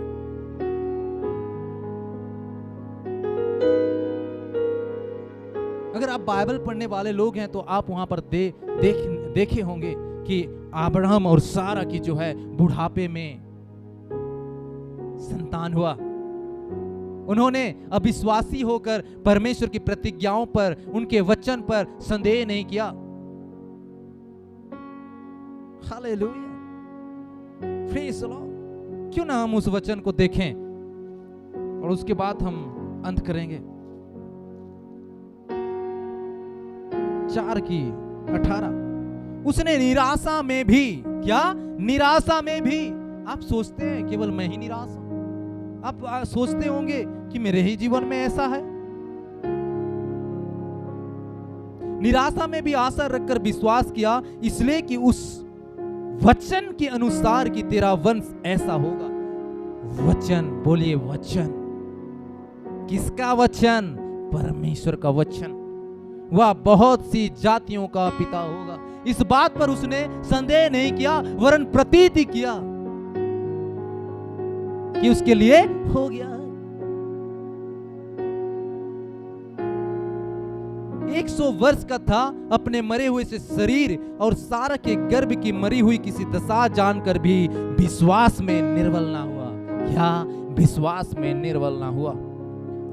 अगर आप बाइबल पढ़ने वाले लोग हैं तो आप वहां पर देखे होंगे कि अब्राहम और सारा की जो है बुढ़ापे में संतान हुआ। उन्होंने अविश्वासी होकर परमेश्वर की प्रतिज्ञाओं पर, उनके वचन पर संदेह नहीं किया। हालेलुया। Praise the Lord. क्यों ना हम उस वचन को देखें और उसके बाद हम अंत करेंगे। 4:18। उसने निराशा में भी, क्या निराशा में भी, आप सोचते हैं केवल मैं ही निराश हूं, आप सोचते होंगे कि मेरे ही जीवन में ऐसा है। निराशा में भी आशा रखकर विश्वास किया, इसलिए कि उस वचन के अनुसार कि तेरा वंश ऐसा होगा। वचन, बोलिए वचन। किसका वचन? परमेश्वर का वचन। वह बहुत सी जातियों का पिता होगा। इस बात पर उसने संदेह नहीं किया, वरन प्रतीति किया कि उसके लिए हो गया। 100 वर्ष का था, अपने मरे हुए से शरीर और सारा के गर्भ की मरी हुई किसी दशा जानकर भी विश्वास में निर्बल ना हुआ। क्या? विश्वास में निर्बल ना हुआ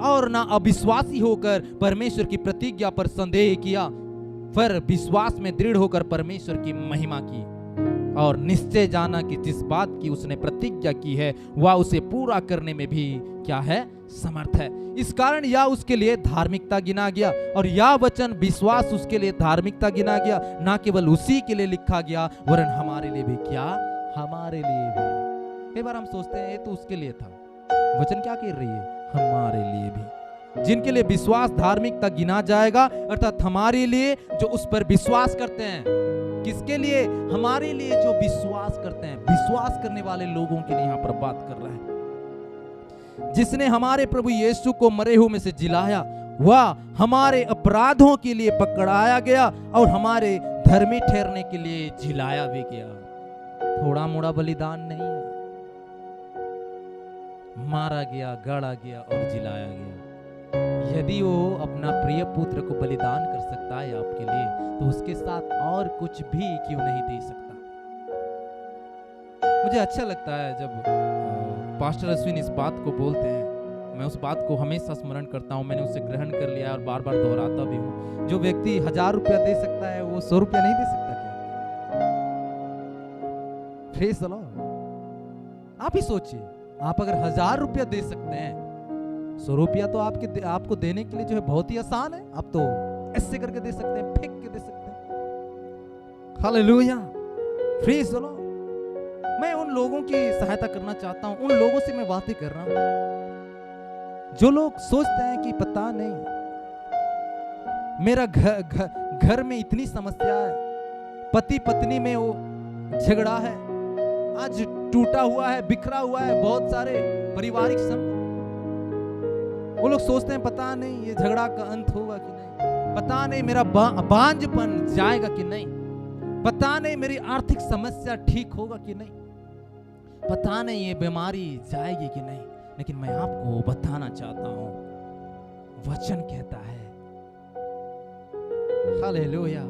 और ना अविश्वासी होकर परमेश्वर की प्रतिज्ञा पर संदेह किया, पर विश्वास में दृढ़ होकर परमेश्वर की महिमा की और निश्चय जाना कि जिस बात की उसने प्रतिज्ञा की है वह उसे पूरा करने में भी क्या है? समर्थ है। इस कारण यह उसके लिए धार्मिकता गिना गया और यह वचन विश्वास उसके लिए धार्मिकता गिना गया। ना केवल उसी के लिए लिखा गया वरन हमारे लिए भी। क्या? हमारे लिए भी। कई बार हम सोचते हैं ये तो उसके लिए था, वचन क्या कह रही है? हमारे लिए भी। जिनके लिए विश्वास धार्मिकता गिना जाएगा, अर्थात हमारे लिए जो उस पर विश्वास करते हैं। किसके लिए? हमारे लिए जो विश्वास करते हैं। विश्वास करने वाले लोगों के लिए यहां पर बात कर रहा है। जिसने हमारे प्रभु यीशु को मरे हुए में से जिलाया, वह हमारे अपराधों के लिए पकड़ाया गया और हमारे धर्मी ठहरने के लिए जिलाया भी गया। थोड़ा मोड़ा बलिदान नहीं है, मारा गया, गाड़ा गया और जिलाया गया। यदि वो अपना प्रिय पुत्र को बलिदान कर सकता है आपके लिए, तो उसके साथ और कुछ भी क्यों नहीं दे सकता। मुझे अच्छा लगता है जब पास्टर अश्विन इस बात को बोलते हैं। मैं उस बात को हमेशा स्मरण करता हूँ, मैंने उसे ग्रहण कर लिया और बार बार दोहराता भी हूँ। जो व्यक्ति 1000 रुपया दे सकता है वो 100 रुपया नहीं दे सकता क्या? Praise the Lord. आप ही सोचिए, आप अगर 1000 रुपया दे सकते हैं, 100 रुपया तो आपको देने के लिए जो है बहुत ही आसान है। आप तो ऐसे करके दे सकते हैं, फेंक के दे सकते हैं। हालेलुया। Praise the lord. मैं उन लोगों की सहायता करना चाहता हूं, उन लोगों से मैं बातें कर रहा हूं जो लोग सोचते हैं कि पता नहीं मेरा घर में इतनी समस्या है, पति पत्नी में वो झगड़ा है, आज टूटा हुआ है, बिखरा हुआ है बहुत सारे पारिवारिक संबंध। वो लोग सोचते हैं पता नहीं ये झगड़ा का अंत होगा कि नहीं। पता नहीं मेरा बांझपन जाएगा कि नहीं, पता नहीं मेरी आर्थिक समस्या ठीक होगा कि नहीं, पता नहीं ये बीमारी जाएगी कि नहीं, लेकिन मैं आपको बताना चाहता हूं, वचन कहता है, हालेलुया,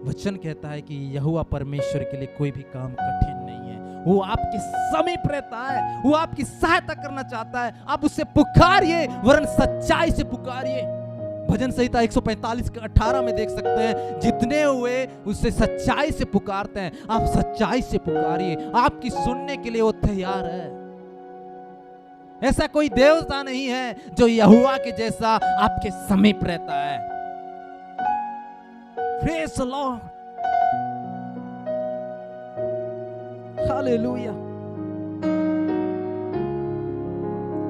वचन कहता है कि यहोवा परमेश्वर के लिए कोई भी काम कठिन नहीं है। वो आपके समीप रहता है, वो आपकी सहायता करना चाहता है। आप उससे पुकारिए, वरन सच्चाई से पुकारिए। भजन संहिता 145 के 18 में देख सकते हैं, जितने हुए उससे सच्चाई से पुकारते हैं। आप सच्चाई से पुकारिए, आपकी सुनने के लिए वो तैयार है। ऐसा कोई देवता नहीं है जो यहोवा के जैसा आपके समीप रहता है। Praise the Lord, hallelujah.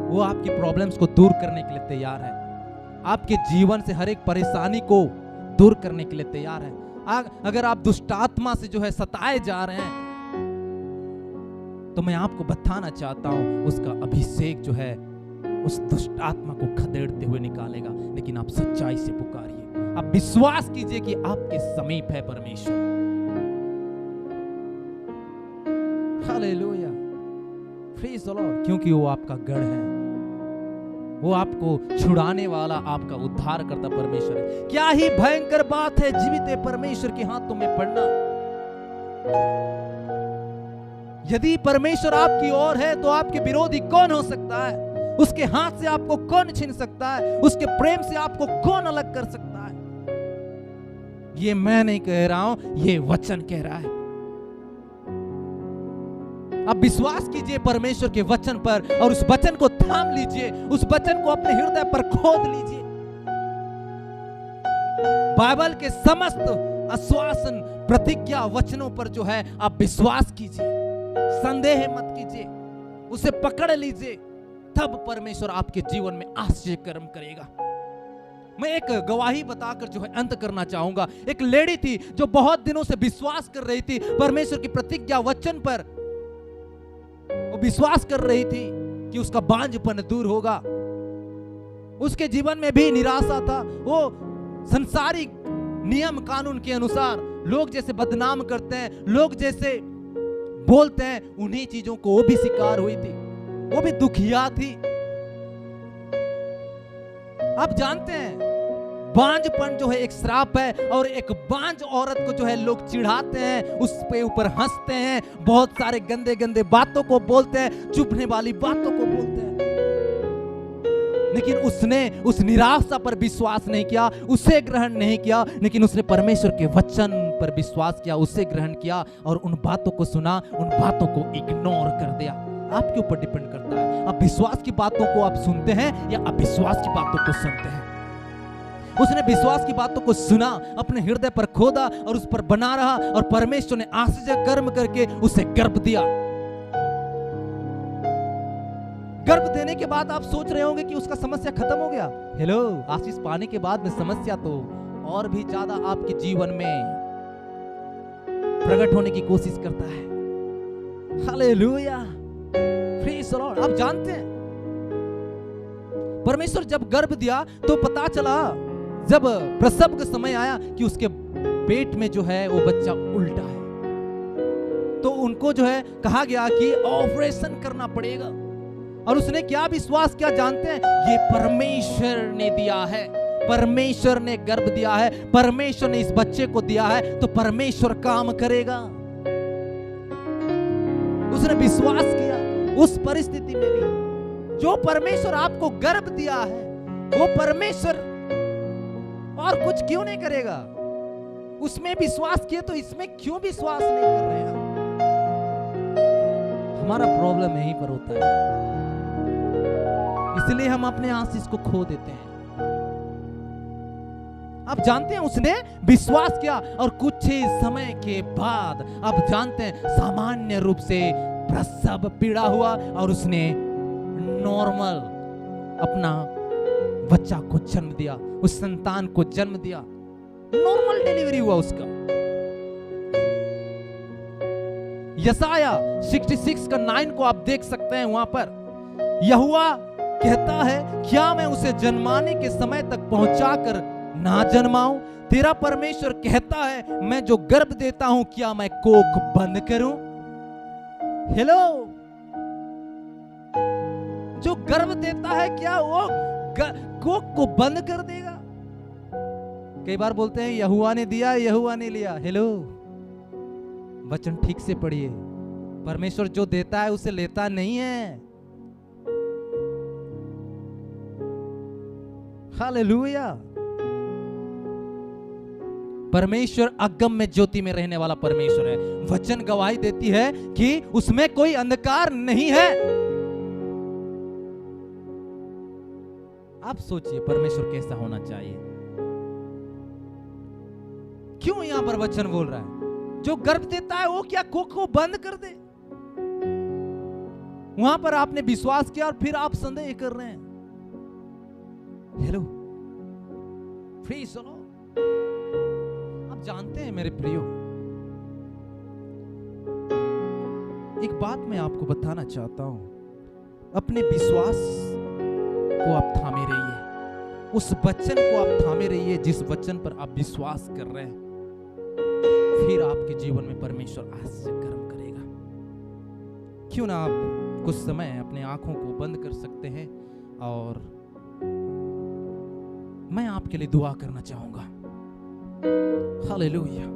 वो आपकी प्रॉब्लम्स को दूर करने के लिए तैयार है, आपके जीवन से हर एक परेशानी को दूर करने के लिए तैयार है। अगर आप दुष्ट आत्मा से जो है सताए जा रहे हैं, तो मैं आपको बताना चाहता हूं, उसका अभिषेक जो है उस दुष्ट आत्मा को खदेड़ते हुए निकालेगा। लेकिन आप सच्चाई से पुकारिए, आप विश्वास कीजिए कि आपके समीप है परमेश्वर। हालेलुया, प्रेज़ द लॉर्ड, क्योंकि वो आपका गढ़ है, वो आपको छुड़ाने वाला, आपका उद्धार करता परमेश्वर है। क्या ही भयंकर बात है जीवित परमेश्वर के हाथों में पड़ना। यदि परमेश्वर आपकी ओर है तो आपके विरोधी कौन हो सकता है? उसके हाथ से आपको कौन छीन सकता है? उसके प्रेम से आपको कौन अलग कर सकता है? ये मैं नहीं कह रहा हूं, ये वचन कह रहा है। आप विश्वास कीजिए परमेश्वर के वचन पर और उस वचन को थाम लीजिए, उस वचन को अपने हृदय पर खोद लीजिए। बाइबल के समस्त आश्वासन, प्रतिज्ञा वचनों पर जो है आप विश्वास कीजिए, संदेह मत कीजिए, उसे पकड़ लीजिए, तब परमेश्वर आपके जीवन में आश्चर्य कर्म करेगा। मैं एक गवाही बताकर जो है अंत करना चाहूंगा। एक लेडी थी जो बहुत दिनों से विश्वास कर रही थी परमेश्वर की प्रतिज्ञा वचन पर। वो विश्वास कर रही थी कि उसका बांझपन दूर होगा। उसके जीवन में भी निराशा था। वो संसारिक नियम कानून के अनुसार लोग जैसे बदनाम करते हैं, लोग जैसे बोलते हैं, उन्हीं चीजों को वो भी शिकार हुई थी। वो भी दुखिया थी। आप जानते हैं बांझपन जो है एक श्राप है, और एक बांझ औरत को जो है लोग चिढ़ाते हैं, उस पे ऊपर हंसते हैं, बहुत सारे गंदे गंदे बातों को बोलते हैं, चुभने वाली बातों को बोलते हैं। लेकिन उसने उस निराशा पर विश्वास नहीं किया, उसे ग्रहण नहीं किया, लेकिन उसने परमेश्वर के वचन पर विश्वास किया, उसे ग्रहण किया और उन बातों को सुना, उन बातों को इग्नोर कर दिया। आपके ऊपर डिपेंड करता है, आप विश्वास की बातों को आप सुनते हैं या अविश्वास की बातों को सुनते हैं। उसने विश्वास की बातों को सुना, अपने हृदय पर खोदा और उस पर बना रहा, और परमेश्वर ने आश्चर्य कर्म करके उसे गर्भ दिया। गर्भ देने के बाद आप सोच रहे होंगे कि उसका समस्या खत्म हो गया। हेलो, आशीष पाने के बाद में समस्या तो और भी ज्यादा आपके जीवन में प्रकट होने की कोशिश करता है। Hallelujah, praise the Lord. आप जानते हैं परमेश्वर जब गर्भ दिया तो पता चला, जब प्रसव का समय आया, कि उसके पेट में जो है वो बच्चा उल्टा है। तो उनको जो है कहा गया कि ऑपरेशन करना पड़ेगा। और उसने क्या विश्वास किया जानते हैं? ये परमेश्वर ने दिया है, परमेश्वर ने गर्भ दिया है, परमेश्वर ने इस बच्चे को दिया है, तो परमेश्वर काम करेगा। उसने विश्वास किया। उस परिस्थिति में भी जो परमेश्वर आपको गर्भ दिया है, वो परमेश्वर और कुछ क्यों नहीं करेगा? उसमें विश्वास किए तो इसमें क्यों विश्वास नहीं कर रहे हैं? हमारा प्रॉब्लम यहीं पर होता है, इसलिए हम अपने आशीष को खो देते हैं। आप जानते हैं उसने विश्वास किया, और कुछ ही समय के बाद आप जानते हैं सामान्य रूप से प्रसव पीड़ा हुआ, और उसने नॉर्मल अपना बच्चा को जन्म दिया, उस संतान को जन्म दिया। नॉर्मल डिलीवरी हुआ उसका। यशाया 66 का 9 को आप देख सकते हैं। वहां पर यहोवा कहता है, क्या मैं उसे जन्माने के समय तक पहुंचाकर ना जन्माऊं। तेरा परमेश्वर कहता है मैं जो गर्भ देता हूं क्या मैं कोख बंद करूं? हेलो, जो गर्भ देता है क्या वो कोख को बंद कर देगा? कई बार बोलते हैं यहोवा ने दिया यहोवा ने लिया। हेलो, वचन ठीक से पढ़िए। परमेश्वर जो देता है उसे लेता नहीं है। हालेलुया। परमेश्वर अगम्य ज्योति में रहने वाला परमेश्वर है। वचन गवाही देती है कि उसमें कोई अंधकार नहीं है। आप सोचिए परमेश्वर कैसा होना चाहिए। क्यों यहां पर वचन बोल रहा है जो गर्भ देता है वो क्या कोख को बंद कर दे? वहां पर आपने विश्वास किया और फिर आप संदेह कर रहे हैं। हेलो, प्लीज सुनो। आप जानते हैं मेरे प्रियो, एक बात मैं आपको बताना चाहता हूं। अपने विश्वास को आप थामे रहिए, उस वचन को आप थामे रहिए जिस वचन पर आप विश्वास कर रहे हैं। फिर आपके जीवन में परमेश्वर आश्चर्य कर्म करेगा। क्यों ना आप कुछ समय अपने आंखों को बंद कर सकते हैं और मैं आपके लिए दुआ करना चाहूंगा। Hallelujah,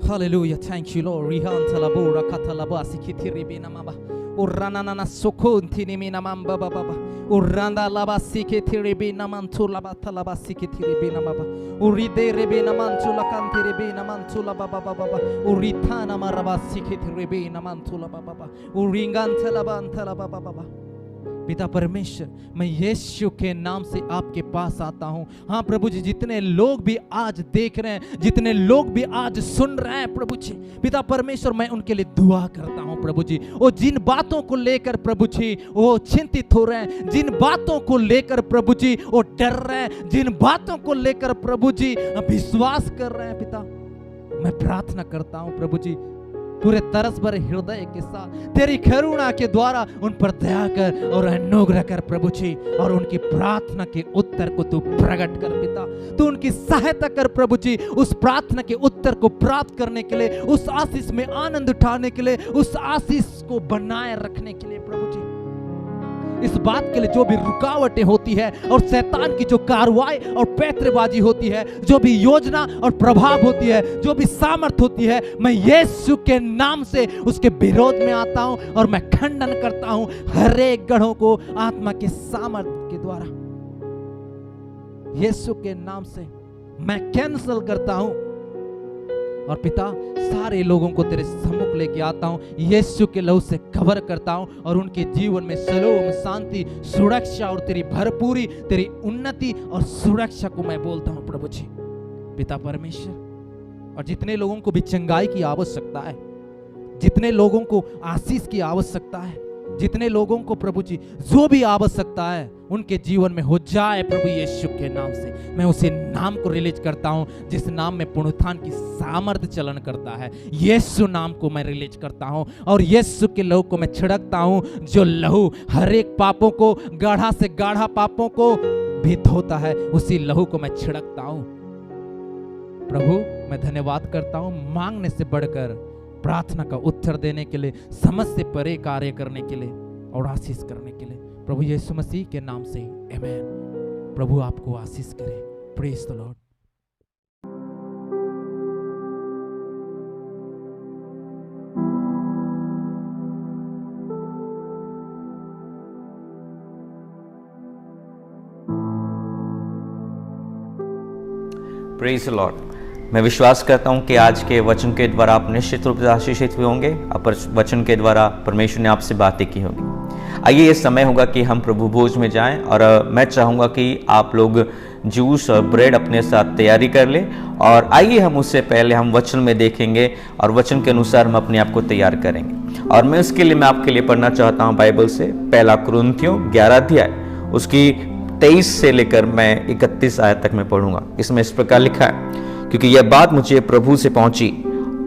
hallelujah. Thank you lord. रिहान तलाबो रखतलाबा सिखिथिरि बिनामाबा उरानाना सुकुंथिनि मिनामाबा बाबा उरांदा लाबा सिखिथिरि बिनामंतु लाबा तलाबा सिखिथिरि बिनामाबा उरिदे रेबे नमंतु लकांतिरि बिनामंतु लाबा बाबा बाबा उरिथाना मारबा सिखिथिरि बिनामंतु लाबा बाबा उरिंगान तलाबा अंतलाबा बाबा। पिता परमेश्वर, मैं यीशु के नाम से आपके पास आता हूं। हाँ प्रभु जी, जितने लोग भी आज देख रहे हैं, जितने लोग भी आज सुन रहे हैं प्रभु जी, पिता परमेश्वर मैं उनके लिए दुआ करता हूं प्रभु जी। वो जिन बातों को लेकर प्रभु जी वो चिंतित हो रहे हैं, जिन बातों को लेकर प्रभु जी वो डर रहे हैं, जिन बातों को लेकर प्रभु जी विश्वास कर रहे हैं, पिता मैं प्रार्थना करता हूं प्रभु जी पूरे तरस भरे हृदय के साथ तेरी करुणा के द्वारा उन पर दया कर और अनुग्रह कर प्रभु जी, और उनकी प्रार्थना के उत्तर को तू प्रकट कर पिता। तू उनकी सहायता कर प्रभु जी, उस प्रार्थना के उत्तर को प्राप्त करने के लिए, उस आशीष में आनंद उठाने के लिए, उस आशीष को बनाए रखने के लिए प्रभु जी। इस बात के लिए जो भी रुकावटें होती है और शैतान की जो कार्रवाई और पैतरेबाजी होती है, जो भी योजना और प्रभाव होती है, जो भी सामर्थ होती है, मैं यीशु के नाम से उसके विरोध में आता हूं और मैं खंडन करता हूं हर एक गढ़ों को आत्मा के सामर्थ के द्वारा। यीशु के नाम से मैं कैंसिल करता हूं और पिता सारे लोगों को तेरे सम्मुख लेके आता हूं, यीशु के लहू से कवर करता हूं और उनके जीवन में सलोम, शांति, सुरक्षा और तेरी भरपूरी, तेरी उन्नति और सुरक्षा को मैं बोलता हूं प्रभु जी। पिता परमेश्वर, और जितने लोगों को भी चंगाई की आवश्यकता है, जितने लोगों को आशीष की आवश्यकता है, जितने लोगों को प्रभु जी जो भी आवश्यकता है उनके जीवन में हो जाए प्रभु यीशु के नाम से। मैं उसी नाम को रिलीज करता हूं जिस नाम में पुनरुत्थान की सामर्थ्य चलन करता है। यीशु नाम को मैं रिलीज करता हूं और यीशु के लहू को मैं छिड़कता हूं, जो लहू हर एक पापों को, गाढ़ा से गाढ़ा पापों को भी धोता है, उसी लहू को मैं छिड़कता हूं। प्रभु मैं धन्यवाद करता हूं, मांगने से बढ़कर प्रार्थना का उत्तर देने के लिए, समझ से परे कार्य करने के लिए और आशीष करने के लिए प्रभु यीशु मसीह के नाम से आमीन। प्रभु आपको आशीष करे। Praise the Lord. Praise the lord. मैं विश्वास करता हूं कि आज के वचन के द्वारा आप निश्चित रूप से आशीषित हुए होंगे। वचन के द्वारा परमेश्वर ने आपसे बातें की होंगी। आइए ये समय होगा कि हम प्रभु भोज में जाएं और मैं चाहूँगा कि आप लोग जूस और ब्रेड अपने साथ तैयारी कर लें। और आइए हम उससे पहले हम वचन में देखेंगे और वचन के अनुसार हम अपने आप को तैयार करेंगे। और मैं उसके लिए मैं आपके लिए पढ़ना चाहता हूँ बाइबल से पहला कुरिन्थियों 11 अध्याय उसकी 23 से लेकर मैं 31 आयत तक मैं पढ़ूंगा। इसमें इस प्रकार लिखा है, क्योंकि यह बात मुझे प्रभु से पहुंची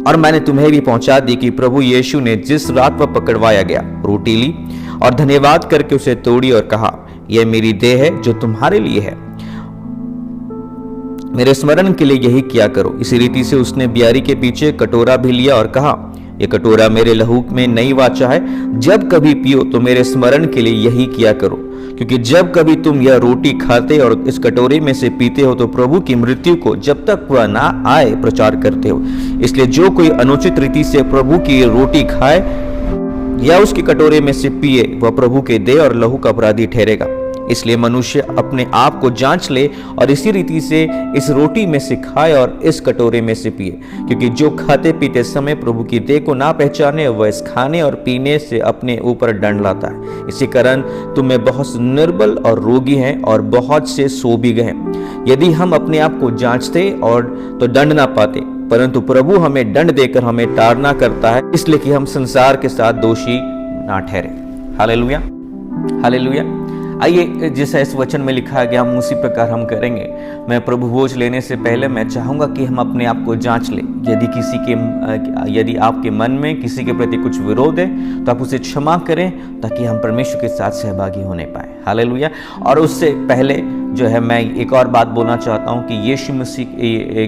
और मैंने तुम्हें भी पहुंचा दी कि प्रभु यीशु ने जिस रात पर पकड़वाया गया रोटी ली और धन्यवाद करके उसे तोड़ी और कहा, यह मेरी देह है जो तुम्हारे लिए है, मेरे स्मरण के लिए यही किया करो। इसी रीति से उसने बियारी के पीछे कटोरा भी लिया और कहा, ये कटोरा मेरे लहू में नई वाचा है, जब कभी पियो तो मेरे स्मरण के लिए यही किया करो। क्योंकि जब कभी तुम यह रोटी खाते और इस कटोरे में से पीते हो तो प्रभु की मृत्यु को जब तक वह ना आए प्रचार करते हो। इसलिए जो कोई अनुचित रीति से प्रभु की रोटी खाए या उसके कटोरे में से पिए, वह प्रभु के देह और लहू का अपराधी ठहरेगा। इसलिए मनुष्य अपने आप को जांच ले और इसी रीति से इस रोटी में से खाए और इस कटोरे में से पिए। क्योंकि जो खाते पीते समय प्रभु की देह को ना पहचाने, वह इस खाने और पीने से अपने ऊपर दंड लाता है। इसी कारण तुम में बहुत से निर्बल और रोगी हैं और बहुत से सो भी गए। यदि हम अपने आप को जांचते और तो दंड ना पाते, परंतु प्रभु हमें दंड देकर हमें ताड़ना करता है, इसलिए कि हम संसार के साथ दोषी ना ठहरे। Hallelujah, hallelujah. आइए, जैसा इस वचन में लिखा गया हम उसी प्रकार हम करेंगे। मैं प्रभु भोज लेने से पहले मैं चाहूँगा कि हम अपने आप को जांच लें। यदि आपके मन में किसी के प्रति कुछ विरोध है तो आप उसे क्षमा करें, ताकि हम परमेश्वर के साथ सहभागी होने पाए। हालेलुया। और उससे पहले जो है मैं एक और बात बोलना चाहता हूँ कि यीशु मसीह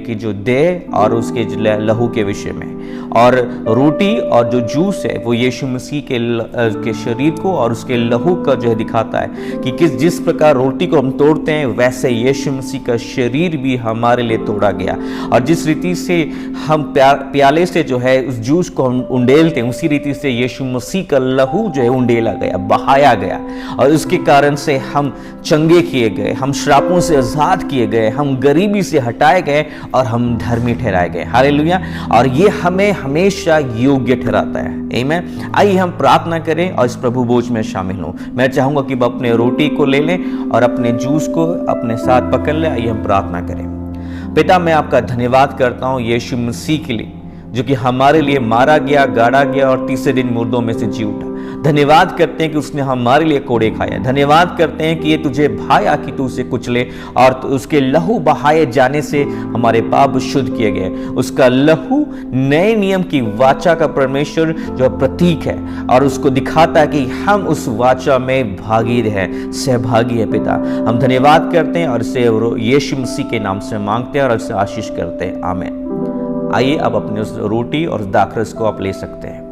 की जो देह और उसके लहू के विषय में, और रोटी और जो जूस है वो यीशु मसीह के शरीर को और उसके लहू का जो है दिखाता है कि जिस प्रकार रोटी को हम तोड़ते हैं वैसे यीशु मसीह का शरीर भी हमारे लिए तोड़ा गया। और जिस रीति से हम प्याले से जो है उस जूस को हम उंडेलते हैं, उसी रीति से यीशु मसीह का लहू जो है उंडेला गया, बहाया गया, और उसके कारण से हम चंगे किए गए, हम श्रापों से आजाद किए गए, हम गरीबी से हटाए गए और हम धर्मी ठहराए गए। हालेलुया। और ये हमें हमेशा योग्य ठहराता है। आमीन। आइए हम प्रार्थना करें और इस प्रभु भोज में शामिल हों। मैं चाहूंगा कि अपने रोटी को ले लें और अपने जूस को अपने साथ पकड़ लें। आइए हम प्रार्थना करें। पिता, मैं आपका धन्यवाद करता हूं यीशु मसीह के लिए, जो कि हमारे लिए मारा गया, गाड़ा गया और तीसरे दिन मुर्दों में से जी उठा। धन्यवाद करते हैं कि उसने हमारे लिए कोड़े खाए। धन्यवाद करते हैं कि ये तुझे भाया कि तू उसे कुचले, और उसके लहू बहाए जाने से हमारे पाप शुद्ध किए गए। उसका लहू नए नियम की वाचा का परमेश्वर जो प्रतीक है, और उसको दिखाता है कि हम उस वाचा में भागी हैं, सहभागी है। पिता, हम धन्यवाद करते हैं और इसे यीशु मसीह के नाम से मांगते हैं और इससे आशीष करते हैं। आमीन। आइए अब अपने उस रोटी और दाखरस को आप ले सकते हैं।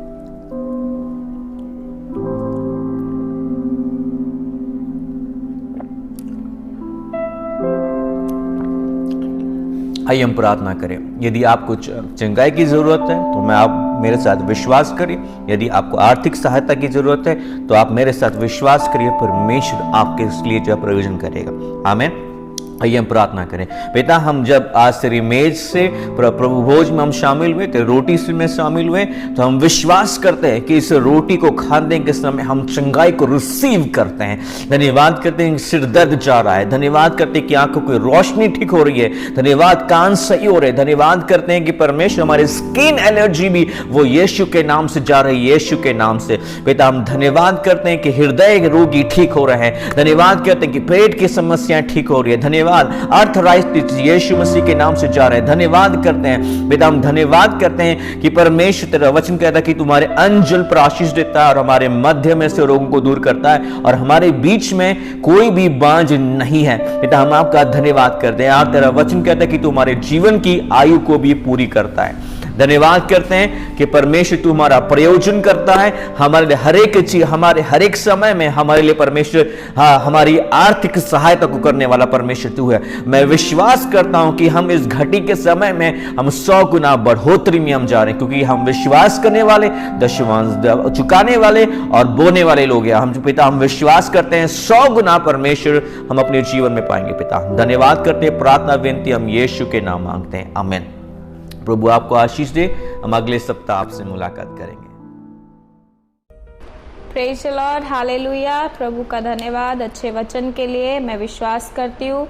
आइए हम प्रार्थना करें। यदि आपको चंगाई की जरूरत है तो आप मेरे साथ विश्वास करिए। यदि आपको आर्थिक सहायता की जरूरत है तो आप मेरे साथ विश्वास करिए, परमेश्वर आपके लिए जो प्रयोजन करेगा। आमीन। आइए हम प्रार्थना करें। पिता, हम जब आज तेरी मेज से प्रभु भोज में हम शामिल हुए, रोटी में शामिल हुए, तो हम विश्वास करते हैं कि इस रोटी को खाने के समय हम चंगाई को रिसीव करते हैं। धन्यवाद करते हैं सिर दर्द जा रहा है, धन्यवाद करते हैं कि आंखों की रोशनी ठीक हो रही है, धन्यवाद कान सही हो रहे, धन्यवाद करते हैं कि परमेश्वर हमारे स्किन एलर्जी भी वो यीशु के नाम से जा रही है, यीशु के नाम से। पिता, हम धन्यवाद करते हैं कि हृदय रोगी ठीक हो रहे हैं, धन्यवाद करते हैं कि पेट की समस्याएं ठीक हो रही है, धन्यवाद अर्थराइटिस यीशु मसीह के नाम से जा रहे हैं। धन्यवाद करते हैं पिता, हम धन्यवाद करते हैं कि परमेश्वर तेरा वचन कहता है कि तुम्हारे अंजल पर आशीष देता है और हमारे मध्य में से रोगों को दूर करता है, और हमारे बीच में कोई भी बांझ नहीं है। पिता, हम आपका धन्यवाद करते हैं। आप तेरा वचन कहता है कि तुम्हारे जीवन की आयु को भी पूरी करता है। धन्यवाद करते हैं कि परमेश्वर तू हमारा प्रयोजन करता है, हमारे लिए हर एक चीज, हमारे हर एक समय में हमारे लिए परमेश्वर हमारी आर्थिक सहायता को करने वाला परमेश्वर तू है। मैं विश्वास करता हूं कि हम इस घटी के समय में हम 100 गुना बढ़ोतरी में हम जा रहे हैं, क्योंकि हम विश्वास करने वाले, दशमांश चुकाने वाले और बोने वाले लोग हैं। हम पिता, हम विश्वास करते हैं 100 गुना परमेश्वर हम अपने जीवन में पाएंगे। पिता, धन्यवाद करते हैं। प्रार्थना विनती हम यीशु के नाम मांगते हैं। आमीन। प्रभु आपको आशीष दे। हम अगले सप्ताह आपसे मुलाकात करेंगे। Praise the lord, hallelujah. प्रभु का धन्यवाद अच्छे वचन के लिए। मैं विश्वास करती हूँ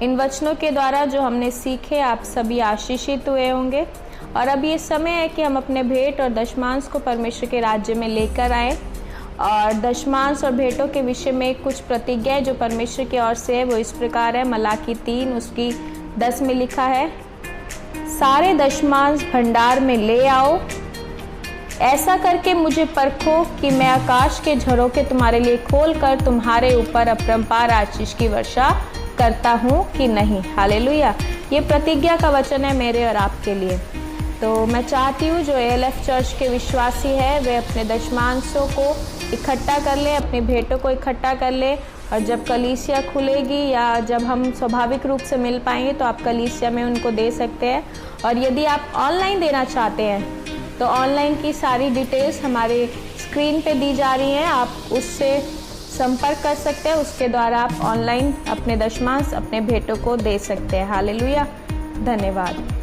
इन वचनों के द्वारा जो हमने सीखे आप सभी आशीषित हुए होंगे। और अब ये समय है कि हम अपने भेंट और दशमांश को परमेश्वर के राज्य में लेकर आए। और दशमांश और भेंटों के विषय में कुछ प्रतिज्ञाएं जो परमेश्वर की ओर से है वो इस प्रकार है। मलाकी 3 उसकी 10 में लिखा है, सारे दशमांश भंडार में ले आओ, ऐसा करके मुझे परखो कि मैं आकाश के झरोखे तुम्हारे लिए खोलकर तुम्हारे ऊपर अपरंपार आशीष की वर्षा करता हूँ कि नहीं। हालेलुया। ये प्रतिज्ञा का वचन है मेरे और आपके लिए। तो मैं चाहती हूँ जो ALF चर्च के विश्वासी है वे अपने दशमांशों को इकट्ठा कर ले, अपनी भेंटों को इकट्ठा कर ले, और जब कलीसिया खुलेगी या जब हम स्वाभाविक रूप से मिल पाएंगे तो आप कलीसिया में उनको दे सकते हैं। और यदि आप ऑनलाइन देना चाहते हैं तो ऑनलाइन की सारी डिटेल्स हमारे स्क्रीन पे दी जा रही हैं, आप उससे संपर्क कर सकते हैं, उसके द्वारा आप ऑनलाइन अपने दशमांश, अपने भेंटों को दे सकते हैं। हालेलुया। धन्यवाद।